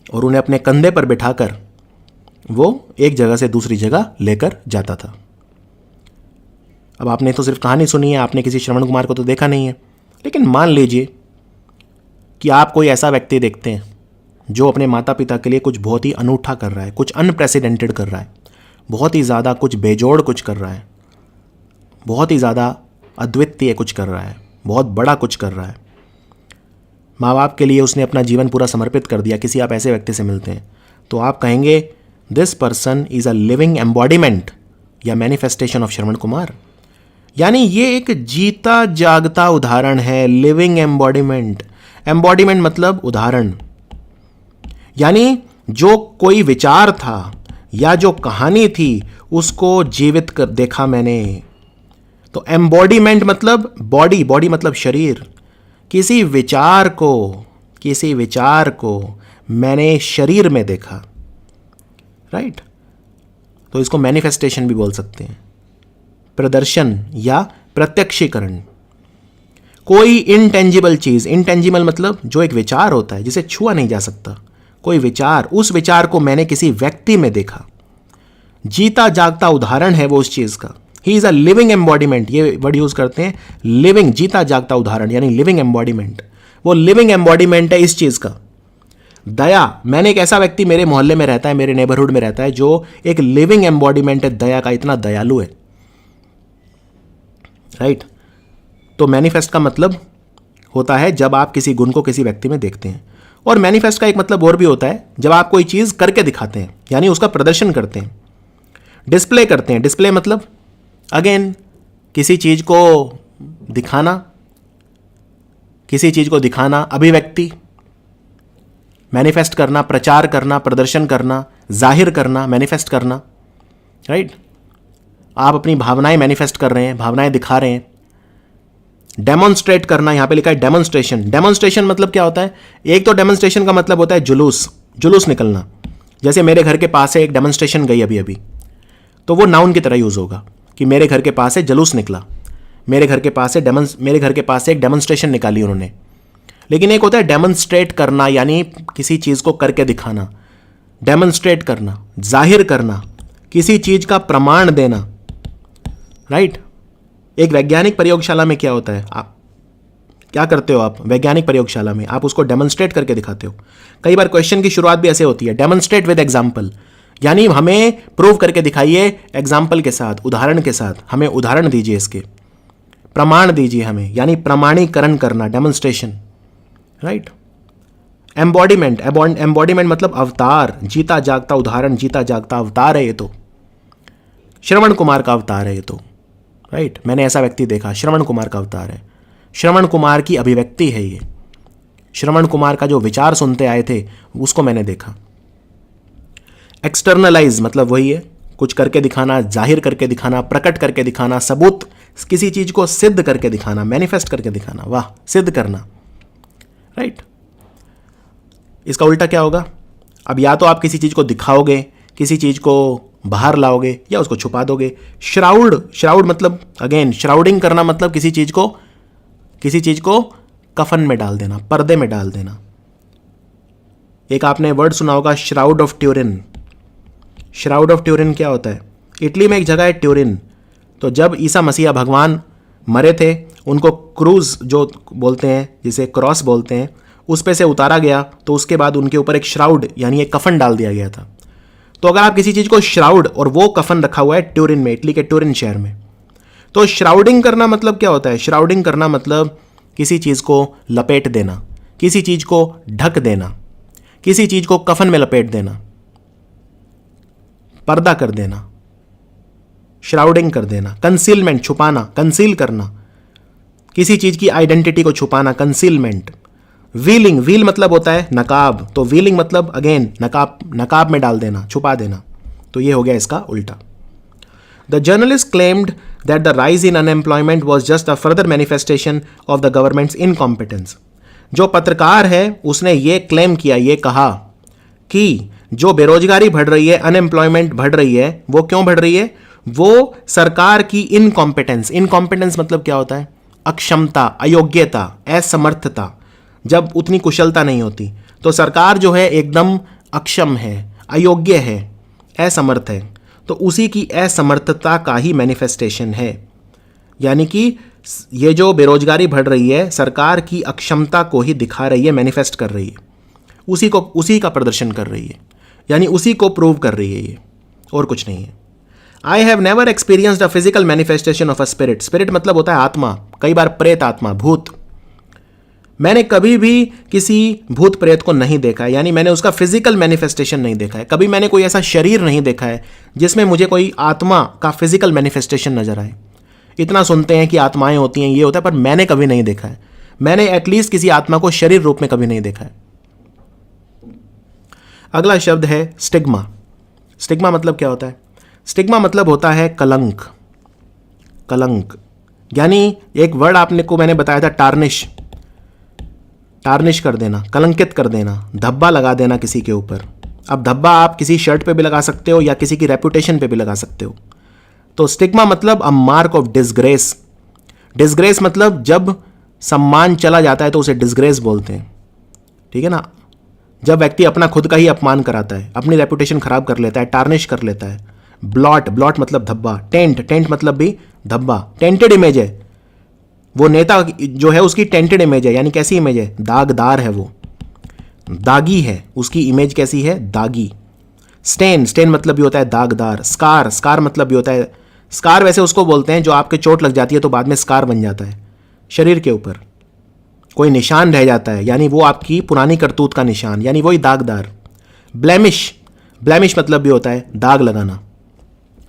[SPEAKER 1] और उन्हें अपने कंधे पर बिठाकर वो एक जगह से दूसरी जगह लेकर जाता था। अब आपने तो सिर्फ कहानी सुनी है, आपने किसी श्रवण कुमार को तो देखा नहीं है, लेकिन मान लीजिए कि आप कोई ऐसा व्यक्ति देखते हैं जो अपने माता पिता के लिए कुछ बहुत ही अनूठा कर रहा है, कुछ अनप्रेसिडेंटेड कर रहा है, बहुत ही ज़्यादा कुछ बेजोड़ कुछ कर रहा है, बहुत ही ज़्यादा अद्वितीय कुछ कर रहा है, बहुत बड़ा कुछ कर रहा है। माँ बाप के लिए उसने अपना जीवन पूरा समर्पित कर दिया। किसी आप ऐसे व्यक्ति से मिलते हैं तो आप कहेंगे this person is a living embodiment या मैनिफेस्टेशन ऑफ श्रवण कुमार। यानी ये एक जीता जागता उदाहरण है, लिविंग एम्बॉडीमेंट। एम्बॉडीमेंट मतलब उदाहरण, यानी जो कोई विचार था या जो कहानी थी उसको जीवित कर देखा मैंने। तो एम्बॉडीमेंट मतलब बॉडी, बॉडी मतलब शरीर। किसी विचार को मैंने शरीर में देखा, राइट। तो इसको मैनिफेस्टेशन भी बोल सकते हैं, प्रदर्शन या प्रत्यक्षीकरण। कोई इनटेंजिबल चीज, इनटेंजिबल मतलब जो एक विचार होता है जिसे छुआ नहीं जा सकता, कोई विचार, उस विचार को मैंने किसी व्यक्ति में देखा, जीता जागता उदाहरण है वो उस चीज का। He is a living embodiment, ये वर्ड यूज करते हैं, लिविंग, जीता जागता उदाहरण यानी लिविंग एम्बॉडीमेंट, वो लिविंग एम्बॉडीमेंट है इस चीज का। दया, मैंने एक ऐसा व्यक्ति मेरे मोहल्ले में रहता है, मेरे नेबरहुड में रहता है, जो एक लिविंग एम्बॉडीमेंट है दया का, इतना दयालु है, राइट। तो मैनिफेस्ट का मतलब होता है जब आप किसी गुण को किसी व्यक्ति में देखते हैं। और मैनिफेस्ट का एक मतलब और भी होता है जब आप कोई चीज करके दिखाते हैं, यानी उसका प्रदर्शन करते हैं, डिस्प्ले करते हैं। डिस्प्ले मतलब अगेन किसी चीज को दिखाना, किसी चीज को दिखाना, अभिव्यक्ति, मैनिफेस्ट करना, प्रचार करना, प्रदर्शन करना, जाहिर करना, मैनिफेस्ट करना, राइट। आप अपनी भावनाएं मैनिफेस्ट कर रहे हैं, भावनाएं दिखा रहे हैं। डेमोन्स्ट्रेट करना, यहां पे लिखा है डेमोन्स्ट्रेशन। डेमोन्स्ट्रेशन मतलब क्या होता है? एक तो डेमोन्स्ट्रेशन का मतलब होता है जुलूस, जुलूस निकलना। जैसे मेरे घर के पास से एक डेमोन्स्ट्रेशन गई अभी अभी, तो वो नाउन की तरह यूज होगा कि मेरे घर के पास से जुलूस निकला, मेरे घर के पास से एक डेमोन्स्ट्रेशन निकाली उन्होंने। लेकिन एक होता है डेमोन्स्ट्रेट करना, यानी किसी चीज को करके दिखाना, डेमोन्स्ट्रेट करना, जाहिर करना, किसी चीज का प्रमाण देना, राइट। एक वैज्ञानिक प्रयोगशाला में क्या होता है, आप क्या करते हो? आप वैज्ञानिक प्रयोगशाला में आप उसको डेमोन्स्ट्रेट करके दिखाते हो। कई बार क्वेश्चन की शुरुआत भी ऐसे होती है, डेमोन्स्ट्रेट विद एग्जाम्पल, यानी हमें प्रूव करके दिखाइए एग्जाम्पल के साथ, उदाहरण के साथ, हमें उदाहरण दीजिए, इसके प्रमाण दीजिए हमें, यानी प्रमाणीकरण करना, डेमोन्स्ट्रेशन, राइट। एम्बॉडीमेंट, एम्बॉडीमेंट मतलब अवतार, जीता जागता उदाहरण, जीता जागता अवतार है ये तो, श्रवण कुमार का अवतार है ये तो, राइट। मैंने ऐसा व्यक्ति देखा, श्रवण कुमार का अवतार है, श्रवण कुमार की अभिव्यक्ति है ये, श्रवण कुमार का जो विचार सुनते आए थे उसको मैंने देखा। एक्सटर्नलाइज मतलब वही है, कुछ करके दिखाना, जाहिर करके दिखाना, प्रकट करके दिखाना, सबूत, किसी चीज को सिद्ध करके दिखाना, मैनिफेस्ट करके दिखाना, वाह, सिद्ध करना, राइट। इसका उल्टा क्या होगा? अब या तो आप किसी चीज को दिखाओगे, किसी चीज को बाहर लाओगे, या उसको छुपा दोगे। श्राउड, श्राउड मतलब अगेन श्राउडिंग करना, मतलब किसी चीज को कफन में डाल देना, पर्दे में डाल देना। एक आपने वर्ड सुना होगा shroud of Turin. Shroud of Turin क्या होता है? इटली में एक जगह है ट्यूरिन, तो जब ईसा मसीहा भगवान मरे थे, उनको क्रूज जो बोलते हैं, जिसे क्रॉस बोलते हैं, उस पे से उतारा गया, तो उसके बाद उनके ऊपर एक श्राउड यानी एक कफन डाल दिया गया था। तो अगर आप किसी चीज को श्राउड, और वो कफन रखा हुआ है ट्यूरिन में, इटली के ट्यूरिन शहर में, तो श्राउडिंग करना मतलब क्या होता है? श्राउडिंग करना मतलब किसी चीज को लपेट देना, किसी चीज को ढक देना, किसी चीज को कफन में लपेट देना, पर्दा कर देना, श्राउडिंग कर देना। कंसीलमेंट, छुपाना, कंसील करना, किसी चीज की आइडेंटिटी को छुपाना, कंसीलमेंट। वीलिंग, वील मतलब होता है नकाब, तो वीलिंग मतलब अगेन नकाब में डाल देना, छुपा देना। तो ये हो गया इसका उल्टा। The journalist claimed that the rise in unemployment was just a further manifestation of the governments incompetence. जो पत्रकार है उसने ये क्लेम किया, ये कहा कि जो बेरोजगारी बढ़ रही है, अनएम्प्लॉयमेंट बढ़ रही है, वो क्यों बढ़ रही है? वो सरकार की इनकॉम्पिटेंस। इनकॉम्पिटेंस मतलब क्या होता है? अक्षमता, अयोग्यता, असमर्थता। जब उतनी कुशलता नहीं होती, तो सरकार जो है एकदम अक्षम है, अयोग्य है, असमर्थ है, तो उसी की असमर्थता का ही मैनिफेस्टेशन है। यानी कि ये जो बेरोजगारी बढ़ रही है, सरकार की अक्षमता को ही दिखा रही है, मैनिफेस्ट कर रही है, उसी का प्रदर्शन कर रही है, यानी उसी को प्रूव कर रही है ये, और कुछ नहीं है। I have never experienced a physical manifestation of a spirit. Spirit मतलब होता है आत्मा, कई बार प्रेत आत्मा, भूत। मैंने कभी भी किसी भूत प्रेत को नहीं देखा है, यानी मैंने उसका फिजिकल मैनिफेस्टेशन नहीं देखा है। कभी मैंने कोई ऐसा शरीर नहीं देखा है जिसमें मुझे कोई आत्मा का फिजिकल मैनिफेस्टेशन नजर आए। इतना सुनते हैं कि आत्माएं होती हैं, ये होता है, पर मैंने कभी नहीं देखा है। मैंने एटलीस्ट किसी आत्मा को शरीर रूप में कभी नहीं देखा है। अगला शब्द है स्टिग्मा। स्टिग्मा मतलब क्या होता है? स्टिग्मा मतलब होता है कलंक। कलंक यानी एक वर्ड आपने को मैंने बताया था, टार्निश। टार्निश कर देना, कलंकित कर देना, धब्बा लगा देना किसी के ऊपर, अब धब्बा आप किसी शर्ट पे भी लगा सकते हो या किसी की रेपुटेशन पे भी लगा सकते हो। तो स्टिग्मा मतलब a mark of disgrace. Disgrace मतलब जब सम्मान चला जाता है तो उसे डिसग्रेस बोलते हैं, ठीक है ना। जब व्यक्ति अपना खुद का ही अपमान कराता है, अपनी रेपुटेशन खराब कर लेता है, टार्निश कर लेता है। ब्लॉट, ब्लॉट मतलब धब्बा। टेंट, टेंट मतलब भी धब्बा। टेंटेड इमेज है, वो नेता जो है उसकी टेंटेड इमेज है, यानी कैसी इमेज है, दागदार है, वो दागी है, उसकी इमेज कैसी है, दागी। स्टेन, स्टेन मतलब भी होता है दागदार। स्कार, स्कार मतलब भी होता है, स्कार वैसे उसको बोलते हैं जो आपके चोट लग जाती है तो बाद में स्कार बन जाता है, शरीर के ऊपर कोई निशान रह जाता है, यानी वो आपकी पुरानी करतूत का निशान, यानी वही दागदार। ब्लेमिश, ब्लेमिश मतलब भी होता है दाग लगाना,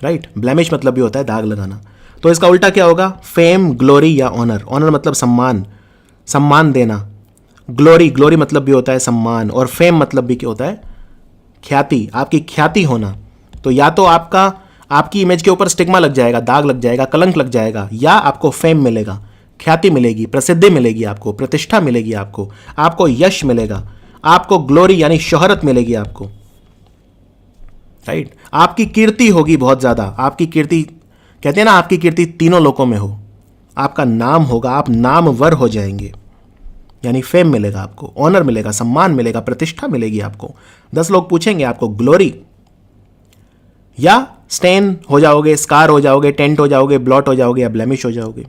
[SPEAKER 1] राइट। ब्लेमिश मतलब भी होता है दाग लगाना। तो इसका उल्टा क्या होगा, फेम, ग्लोरी या ऑनर। ऑनर मतलब सम्मान, सम्मान देना। ग्लोरी, ग्लोरी मतलब भी होता है सम्मान, और फेम मतलब भी क्या होता है, ख्याति, आपकी ख्याति होना। तो या तो आपकी इमेज के ऊपर स्टिग्मा लग जाएगा, दाग लग जाएगा, कलंक लग जाएगा, या आपको फेम मिलेगा, ख्याति मिलेगी, प्रसिद्धि मिलेगी, आपको प्रतिष्ठा मिलेगी, आपको यश मिलेगा, आपको ग्लोरी यानी शोहरत मिलेगी आपको, राइट। आपकी कीर्ति होगी बहुत ज्यादा। आपकी कीर्ति, कहते हैं ना, आपकी कीर्ति तीनों लोकों में हो, आपका नाम होगा, आप नामवर हो जाएंगे, यानी फेम मिलेगा आपको, ऑनर मिलेगा, सम्मान मिलेगा, प्रतिष्ठा मिलेगी आपको। 10 लोग पूछेंगे आपको ग्लोरी, या स्टेन हो जाओगे, स्कार हो जाओगे, टेंट हो जाओगे, ब्लॉट हो जाओगे, या ब्लेमिश हो जाओगे।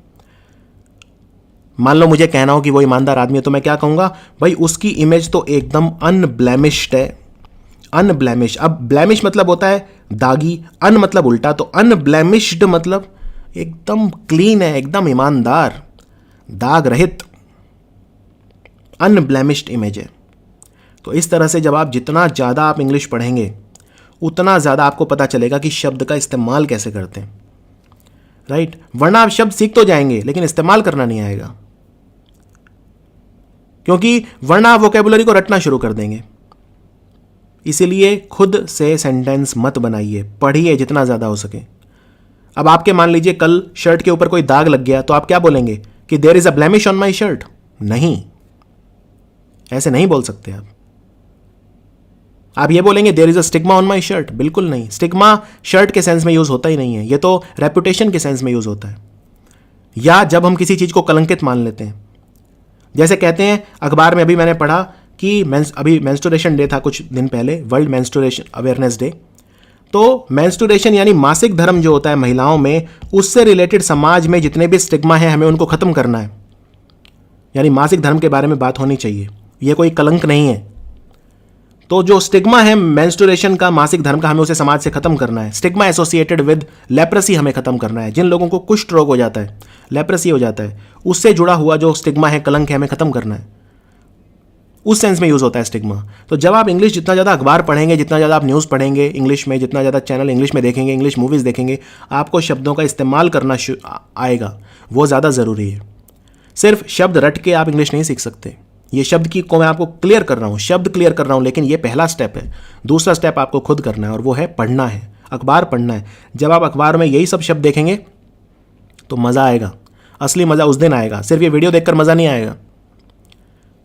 [SPEAKER 1] मान लो मुझे कहना हो कि वो ईमानदार आदमी है, तो मैं क्या कहूंगा, भाई उसकी इमेज तो एकदम अनब्लेमिश्ड है, अनब्लेमिश। अब ब्लेमिश मतलब होता है दागी, अन मतलब उल्टा, तो अनब्लेमिश्ड मतलब एकदम क्लीन है, एकदम ईमानदार, दाग रहित, अनब्लेमिश्ड इमेज है। तो इस तरह से जब आप जितना ज़्यादा आप इंग्लिश पढ़ेंगे उतना ज़्यादा आपको पता चलेगा कि शब्द का इस्तेमाल कैसे करते हैं, राइट। वरना आप शब्द सीख तो जाएंगे लेकिन इस्तेमाल करना नहीं आएगा, क्योंकि वरना आप वोकैबुलरी को रटना शुरू कर देंगे। इसीलिए खुद से सेंटेंस मत बनाइए, पढ़िए जितना ज़्यादा हो सके। अब आपके मान लीजिए कल शर्ट के ऊपर कोई दाग लग गया, तो आप क्या बोलेंगे कि there is a blemish on my shirt? नहीं, ऐसे नहीं बोल सकते आप ये बोलेंगे there is a stigma on my shirt? बिल्कुल नहीं। स्टिग्मा शर्ट के सेंस में यूज होता ही नहीं है, ये तो रेपुटेशन के सेंस में यूज होता है, या जब हम किसी चीज को कलंकित मान लेते हैं। जैसे कहते हैं अखबार में, अभी मैंने पढ़ा कि अभी मेंस्ट्रुएशन डे था कुछ दिन पहले, वर्ल्ड मेंस्ट्रुएशन अवेयरनेस डे। तो मेंस्ट्रुएशन यानी मासिक धर्म जो होता है महिलाओं में, उससे रिलेटेड समाज में जितने भी स्टिग्मा है हमें उनको खत्म करना है, यानी मासिक धर्म के बारे में बात होनी चाहिए, ये कोई कलंक नहीं है। तो जो स्टिग्मा है मेंस्ट्रुएशन का, मासिक धर्म का, हमें उसे समाज से खत्म करना है। स्टिग्मा एसोसिएटेड विद लेप्रेसी हमें खत्म करना है। जिन लोगों को कुष्ठ रोग हो जाता है, लेप्रेसी हो जाता है, उससे जुड़ा हुआ जो स्टिग्मा है, कलंक है, हमें खत्म करना है। उस सेंस में यूज होता है स्टिग्मा। तो जब आप इंग्लिश जितना ज़्यादा अखबार पढ़ेंगे, जितना ज़्यादा आप न्यूज़ पढ़ेंगे इंग्लिश में, जितना ज़्यादा चैनल इंग्लिश में देखेंगे, इंग्लिश मूवीज़ देखेंगे, आपको शब्दों का इस्तेमाल करना आएगा, वो ज़्यादा ज़रूरी है। सिर्फ शब्द रट के आप इंग्लिश नहीं सीख सकते। ये शब्द की को मैं आपको क्लियर कर रहा हूँ, शब्द क्लियर कर रहा हूँ, लेकिन ये पहला स्टेप है। दूसरा स्टेप आपको खुद करना है, और वो है पढ़ना है, अखबार पढ़ना है। जब आप अखबार में यही सब शब्द देखेंगे तो मज़ा आएगा। असली मज़ा उस दिन आएगा, सिर्फ ये वीडियो देखकर मज़ा नहीं आएगा।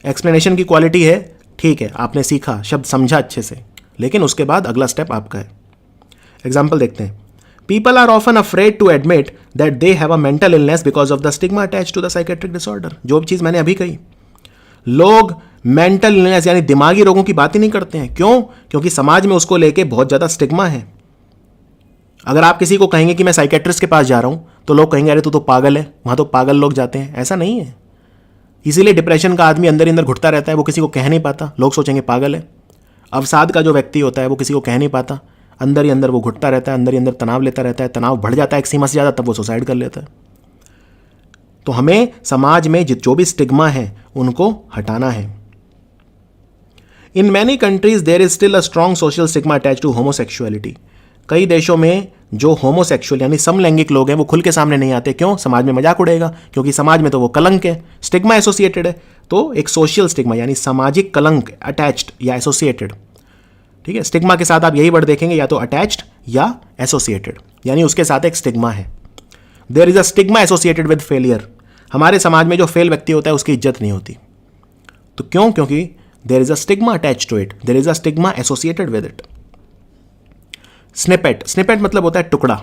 [SPEAKER 1] एक्सप्लेनेशन की क्वालिटी है, ठीक है, आपने सीखा, शब्द समझा अच्छे से, लेकिन उसके बाद अगला स्टेप आपका है। एग्जाम्पल देखते हैं। People are often afraid to admit that they have a mental illness because of the stigma attach to the psychiatric disorder. जो चीज़ मैंने अभी कही, लोग मेंटल इलनेस यानी दिमागी रोगों की बात ही नहीं करते हैं। क्यों? क्योंकि समाज में उसको लेके बहुत ज़्यादा स्टिग्मा है। अगर आप किसी को कहेंगे कि मैं साइकेट्रिस्ट के पास जा रहा हूं, तो लोग कहेंगे अरे तू तो पागल है, वहां तो पागल लोग जाते हैं। ऐसा नहीं है। इसीलिए डिप्रेशन का आदमी अंदर ही अंदर घुटता रहता है, वो किसी को कह नहीं पाता, लोग सोचेंगे पागल है। अवसाद का जो व्यक्ति होता है वो किसी को कह नहीं पाता, अंदर ही अंदर वो घुटता रहता है, अंदर ही अंदर तनाव लेता रहता है, तनाव बढ़ जाता है एक सीमा से ज़्यादा, तब वो सुसाइड कर लेता है। तो हमें समाज में जो भी स्टिग्मा है उनको हटाना है। In many countries there is still a strong social stigma attach to homosexuality. कई देशों में जो होमोसेक्सुअल यानी समलैंगिक लोग हैं वो खुल के सामने नहीं आते। क्यों? समाज में मजाक उड़ेगा, क्योंकि समाज में तो वो कलंक है, स्टिग्मा एसोसिएटेड है। तो एक सोशल स्टिग्मा यानी सामाजिक कलंक, अटैच्ड या एसोसिएटेड, ठीक है। स्टिग्मा के साथ आप यही वर्ड देखेंगे, या तो अटैच्ड या एसोसिएटेड, यानी उसके साथ एक स्टिग्मा है। There is a stigma associated with failure. हमारे समाज में जो फेल व्यक्ति होता है उसकी इज्जत नहीं होती। तो क्यों? क्योंकि there is a stigma attach to it, there is a stigma associated with it. Snippet, snippet मतलब होता है टुकड़ा.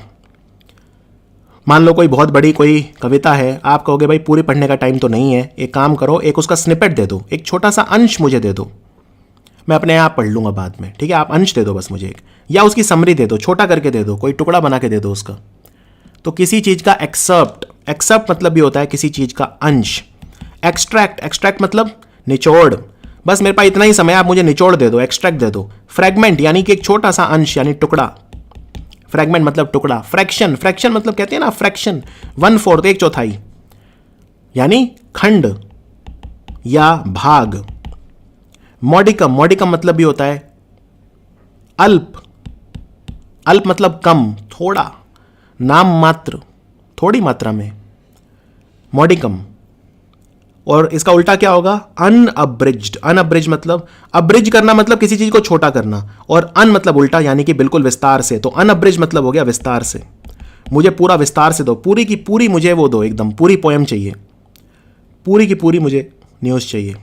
[SPEAKER 1] मान लो कोई बहुत बड़ी कोई कविता है, आप कहोगे भाई पूरी पढ़ने का टाइम तो नहीं है, एक काम करो, एक उसका स्निपेट दे दो, एक छोटा सा अंश मुझे दे दो, मैं अपने आप पढ़ लूंगा बाद में, ठीक है, आप अंश दे दो बस मुझे एक, या उसकी समरी दे दो, छोटा करके दे दो, कोई टुकड़ा बना के दे दो उसका. तो किसी चीज का एक्सेप्ट, एक्सेप्ट मतलब भी होता है किसी चीज का अंश. एक्सट्रैक्ट, एक्सट्रैक्ट मतलब निचोड़, बस मेरे पास इतना ही समय, आप मुझे निचोड़ दे दो, एक्सट्रैक्ट दे दो. फ्रैगमेंट यानी कि एक छोटा सा अंश यानी टुकड़ा, फ्रैगमेंट मतलब टुकड़ा. फ्रैक्शन, फ्रैक्शन मतलब कहते हैं ना फ्रैक्शन, 1/4 एक चौथाई, यानी खंड या भाग. मॉडिकम, मॉडिकम मतलब भी होता है अल्प, अल्प मतलब कम, थोड़ा, नाम मात्र, थोड़ी मात्रा में, मॉडिकम. और इसका उल्टा क्या होगा? अनअब्रिज्ड. अनअब्रिज मतलब, अब्रिज करना मतलब किसी चीज को छोटा करना, और अन मतलब उल्टा यानी कि बिल्कुल विस्तार से. तो अनअब्रिज मतलब हो गया विस्तार से. मुझे पूरा विस्तार से दो, पूरी की पूरी मुझे वो दो, एकदम पूरी पोएम चाहिए, पूरी की पूरी मुझे न्यूज़ चाहिए,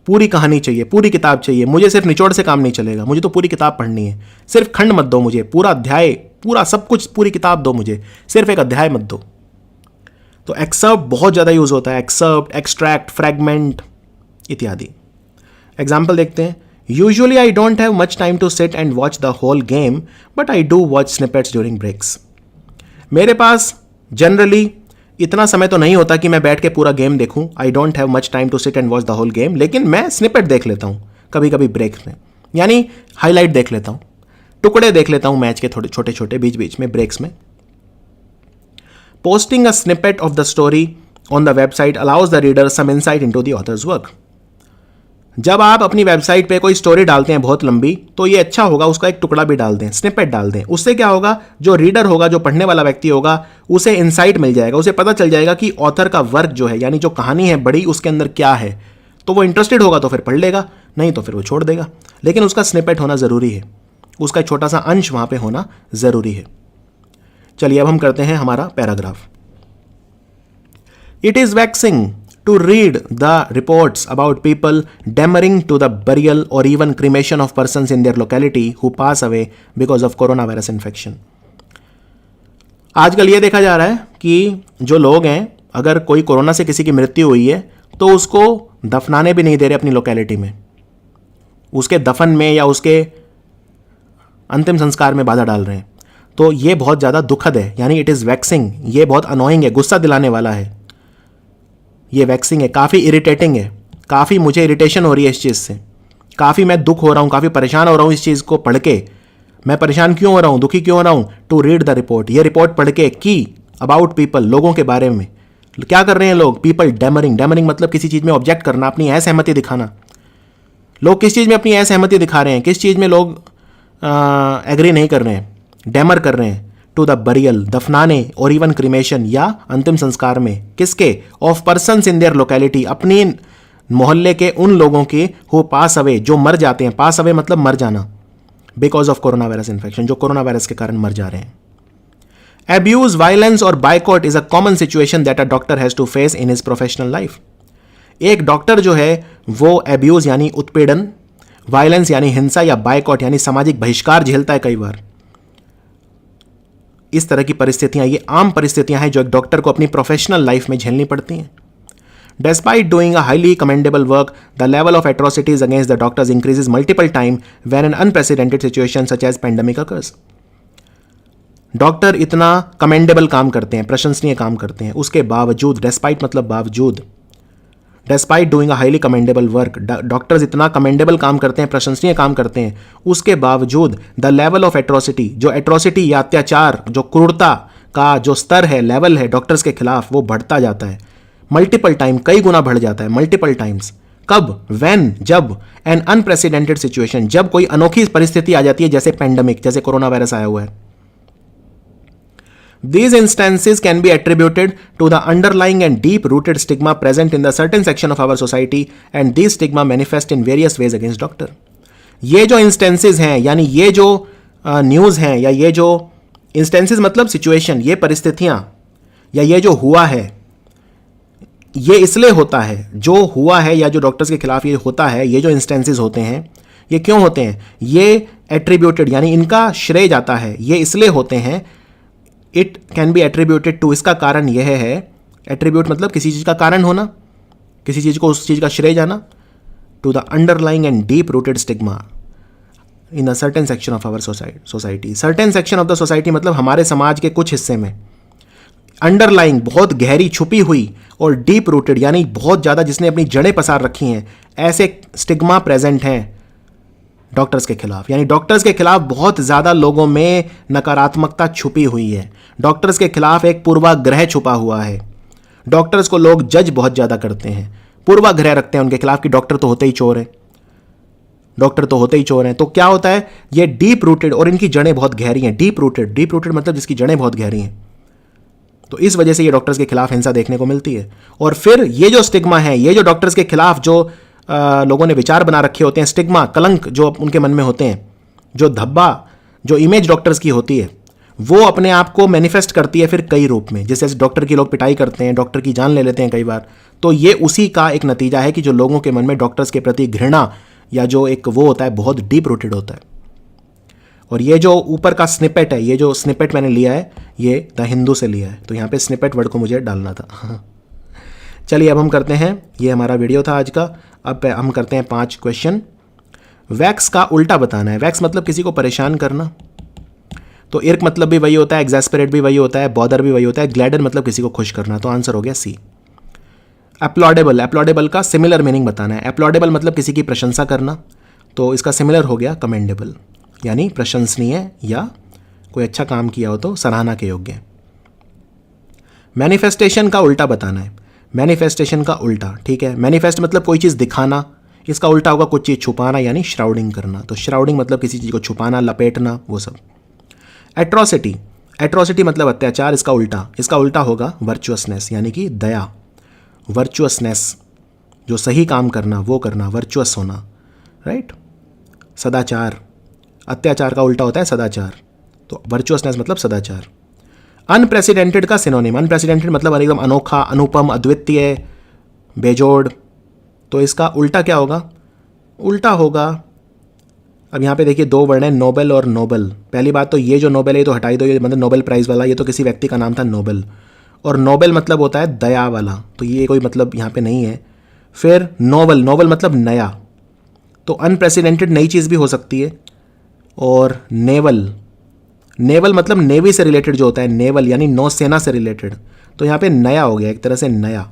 [SPEAKER 1] पूरी कहानी चाहिए, पूरी किताब चाहिए. मुझे सिर्फ निचोड़ से काम नहीं चलेगा, मुझे तो पूरी किताब पढ़नी है. सिर्फ खंड मत दो मुझे, पूरा अध्याय, पूरा सब कुछ, पूरी किताब दो मुझे, सिर्फ एक अध्याय मत दो. तो एक्सर्प्ट बहुत ज़्यादा यूज होता है, एक्सर्प्ट, एक्सट्रैक्ट, फ्रैगमेंट इत्यादि. एग्जाम्पल देखते हैं. Usually I don't have much time to sit and watch the whole game, but I do watch snippets during breaks. मेरे पास जनरली इतना समय तो नहीं होता कि मैं बैठ के पूरा गेम देखूं. I don't have much time to sit and watch the whole game, लेकिन मैं स्निपेट देख लेता हूं कभी कभी ब्रेक में, यानी हाईलाइट देख लेता हूं, टुकड़े देख लेता हूं मैच के थोड़े छोटे छोटे बीच बीच में ब्रेक्स में. Posting a snippet of the story on the website allows the reader some insight into the author's work. जब आप अपनी वेबसाइट पे कोई स्टोरी डालते हैं बहुत लंबी, तो ये अच्छा होगा उसका एक टुकड़ा भी डाल दें, स्निपेट डाल दें. उससे क्या होगा, जो रीडर होगा, जो पढ़ने वाला व्यक्ति होगा, उसे इंसाइट मिल जाएगा, उसे पता चल जाएगा कि ऑथर का वर्क जो है, यानी जो कहानी है बड़ी, उसके अंदर क्या है. तो वो इंटरेस्टेड होगा तो फिर पढ़ लेगा, नहीं तो फिर वो छोड़ देगा. लेकिन उसका स्निपेट होना ज़रूरी है, उसका एक छोटा सा अंश वहाँ पर होना ज़रूरी है. चलिए अब हम करते हैं हमारा paragraph. It is vexing to read the reports about people demurring to the burial और even cremation of persons in their locality who pass away because of corona virus infection. आजकल ये देखा जा रहा है कि जो लोग हैं, अगर कोई कोरोना से किसी की मृत्यु हुई है तो उसको दफनाने भी नहीं दे रहे अपनी लोकेलिटी में, उसके दफन में या उसके अंतिम संस्कार में बाधा डाल रहे हैं. तो ये बहुत ज़्यादा दुखद है, यानी इट इज़ वैक्सिंग, ये बहुत अनोइंग है, गुस्सा दिलाने वाला है, ये वैक्सिंग है, काफ़ी इरिटेटिंग है, काफ़ी मुझे इरिटेशन हो रही है इस चीज़ से, काफ़ी मैं दुख हो रहा हूँ, काफ़ी परेशान हो रहा हूँ इस चीज़ को पढ़ के. मैं परेशान क्यों हो रहा हूँ, दुखी क्यों हो रहा हूँ? टू रीड द रिपोर्ट, ये रिपोर्ट पढ़ के, की अबाउट पीपल, लोगों के बारे में. क्या कर रहे हैं लोग? पीपल डेमरिंग, डेमरिंग मतलब किसी चीज़ में ऑब्जेक्ट करना, अपनी असहमति दिखाना. लोग किस चीज़ में अपनी असहमति दिखा रहे हैं, किस चीज़ में लोग एग्री नहीं कर रहे हैं, डैमर कर रहे हैं? टू द बरियल, दफनाने, और इवन क्रीमेशन या अंतिम संस्कार में, किसके? Of persons in their locality, अपनी मोहल्ले के उन लोगों के, हु पास अवे, जो मर जाते हैं. पास अवे मतलब मर जाना, because of corona virus infection, जो कोरोना वायरस के कारण मर जा रहे हैं. एब्यूज, वायलेंस और boycott is a common situation that a doctor has to face in his professional life. एक डॉक्टर जो है वो एब्यूज यानी उत्पीड़न, वायलेंस यानी हिंसा, या बायकॉट यानी सामाजिक बहिष्कार झेलता है कई बार. इस तरह की परिस्थितियां, ये आम परिस्थितियां हैं जो एक डॉक्टर को अपनी प्रोफेशनल लाइफ में झेलनी पड़ती हैं. Despite doing a highly commendable work, the level of atrocities against the doctors increases multiple times when an unprecedented situation such as pandemic occurs. Doctor इतना कमेंडेबल काम करते हैं, प्रशंसनीय काम करते हैं, उसके बावजूद, डेस्पाइट मतलब बावजूद, despite doing a highly commendable work, doctors इतना कमेंडेबल काम करते हैं, प्रशंसनीय काम करते हैं, उसके बावजूद द लेवल ऑफ एट्रोसिटी, जो एट्रोसिटी या अत्याचार, जो क्रूरता का जो स्तर है, लेवल है डॉक्टर्स के खिलाफ, वो बढ़ता जाता है. मल्टीपल टाइम, कई गुना बढ़ जाता है, मल्टीपल टाइम्स. कब? व्हेन, जब, एन अनप्रेसिडेंटेड सिचुएशन, जब कोई अनोखी परिस्थिति आ जाती है, जैसे पेंडेमिक, जैसे कोरोना वायरस आया हुआ है. These instances can be attributed to the underlying and deep-rooted stigma present in the certain section of our society, and these stigma manifest in various ways against doctor. ये जो instances हैं, यानी ये जो news हैं, या ये जो instances मतलब सिचुएशन, ये परिस्थितियाँ, या ये जो हुआ है, ये इसलिए होता है, जो हुआ है या जो डॉक्टर्स के खिलाफ ये होता है, ये जो इंस्टेंसेस होते हैं, ये क्यों होते हैं? ये एट्रीब्यूटेड यानी इनका श्रेय जाता है, ये इसलिए होते हैं, it can be attributed to, इसका कारण यह है, एट्रीब्यूट मतलब किसी चीज़ का कारण होना, किसी चीज़ को उस चीज़ का श्रेय जाना, to the underlying and deep rooted stigma in a certain section of our society. Certain section of the society मतलब हमारे समाज के कुछ हिस्से में अंडरलाइंग बहुत गहरी छुपी हुई और डीप रूटेड यानी बहुत ज़्यादा जिसने अपनी जड़ें पसार रखी हैं, ऐसे स्टिग्मा प्रेजेंट हैं डॉक्टर्स के खिलाफ। यानी डॉक्टर्स के खिलाफ बहुत ज़्यादा लोगों में नकारात्मकता छुपी हुई है, डॉक्टर्स के खिलाफ एक पूर्वाग्रह छुपा हुआ है, डॉक्टर्स को लोग जज बहुत ज़्यादा करते हैं, पूर्वाग्रह रखते हैं उनके खिलाफ कि डॉक्टर तो होते ही चोर हैं, डॉक्टर तो होते ही चोर हैं। तो क्या होता है, ये डीप रूटेड और इनकी जड़ें बहुत गहरी हैं। डीप रूटेड मतलब जिसकी जड़ें बहुत गहरी हैं, तो इस वजह से ये डॉक्टर्स के खिलाफ हिंसा देखने को मिलती है। और फिर ये जो स्टिग्मा है, ये जो डॉक्टर्स के खिलाफ जो लोगों ने विचार बना रखे होते हैं, स्टिग्मा, कलंक जो उनके मन में होते हैं, जो धब्बा, जो इमेज डॉक्टर्स की होती है, वो अपने आप को मैनिफेस्ट करती है फिर कई रूप में। जैसे डॉक्टर की लोग पिटाई करते हैं, डॉक्टर की जान ले लेते हैं कई बार, तो ये उसी का एक नतीजा है कि जो लोगों के मन में डॉक्टर्स के प्रति घृणा या जो एक वो होता है बहुत डीप रूटेड होता है। और ये जो ऊपर का स्निपेट है, ये जो स्निपेट मैंने लिया है, ये द हिंदू से लिया है, तो यहाँ पे स्निपेट वर्ड को मुझे डालना था। चलिए अब हम करते हैं, ये हमारा वीडियो था आज का। अब हम करते हैं 5 क्वेश्चन। वैक्स का उल्टा बताना है। वैक्स मतलब किसी को परेशान करना, तो इर्क मतलब भी वही होता है, एग्जैस्परेट भी वही होता है, बॉदर भी वही होता है, ग्लैडर मतलब किसी को खुश करना, तो आंसर हो गया सी। एप्लॉडेबल का सिमिलर मीनिंग बताना है। एप्लॉडेबल मतलब किसी की प्रशंसा करना, तो इसका सिमिलर हो गया कमेंडेबल, यानी प्रशंसनीय या कोई अच्छा काम किया हो तो सराहना के योग्य। मैनिफेस्टेशन का उल्टा बताना है। मैनिफेस्टेशन का उल्टा, ठीक है, मैनिफेस्ट मतलब कोई चीज़ दिखाना, इसका उल्टा होगा कुछ चीज़ छुपाना यानी श्राउडिंग करना, तो श्राउडिंग मतलब किसी चीज़ को छुपाना, लपेटना, वो सब। एट्रोसिटी मतलब अत्याचार, इसका उल्टा होगा वर्चुअसनेस यानी कि दया, वर्चुअसनेस, जो सही काम करना वो करना, वर्चुअस होना, राइट। सदाचार, अत्याचार का उल्टा होता है सदाचार, तो वर्चुअसनेस मतलब सदाचार। अनप्रेसिडेंटेड का सिनोनिम, अनप्रेसिडेंटेड मतलब एकदम अनोखा, अनुपम, अद्वितीय, बेजोड़, तो इसका उल्टा क्या होगा? उल्टा होगा, अब यहाँ पे देखिए 2 वर्ड हैं, नोबेल और नोबल। पहली बात तो ये जो नोबेल है ये तो हटाई दो, ये मतलब नोबेल प्राइज़ वाला, ये तो किसी व्यक्ति का नाम था नोबेल, और नोबेल मतलब होता है दया वाला, तो ये कोई मतलब यहाँ पे नहीं है। फिर नोवल मतलब नया, तो अनप्रेसिडेंटेड नई चीज़ भी हो सकती है। और नेवल मतलब नेवी से रिलेटेड जो होता है, नेवल यानी नौसेना से रिलेटेड, तो यहाँ पे नया हो गया एक तरह से नया।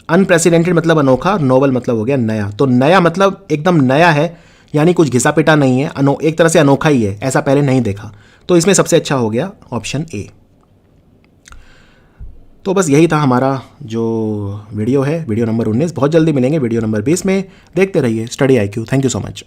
[SPEAKER 1] अनप्रेसिडेंटेड मतलब अनोखा, नोवल मतलब हो गया नया, तो नया मतलब एकदम नया है यानी कुछ घिसा पिटा नहीं है, एक तरह से अनोखा ही है, ऐसा पहले नहीं देखा, तो इसमें सबसे अच्छा हो गया ऑप्शन ए। तो बस यही था हमारा जो वीडियो है, वीडियो नंबर 19। बहुत जल्दी मिलेंगे वीडियो नंबर 20 में। देखते रहिए study IQ। Thank you so much.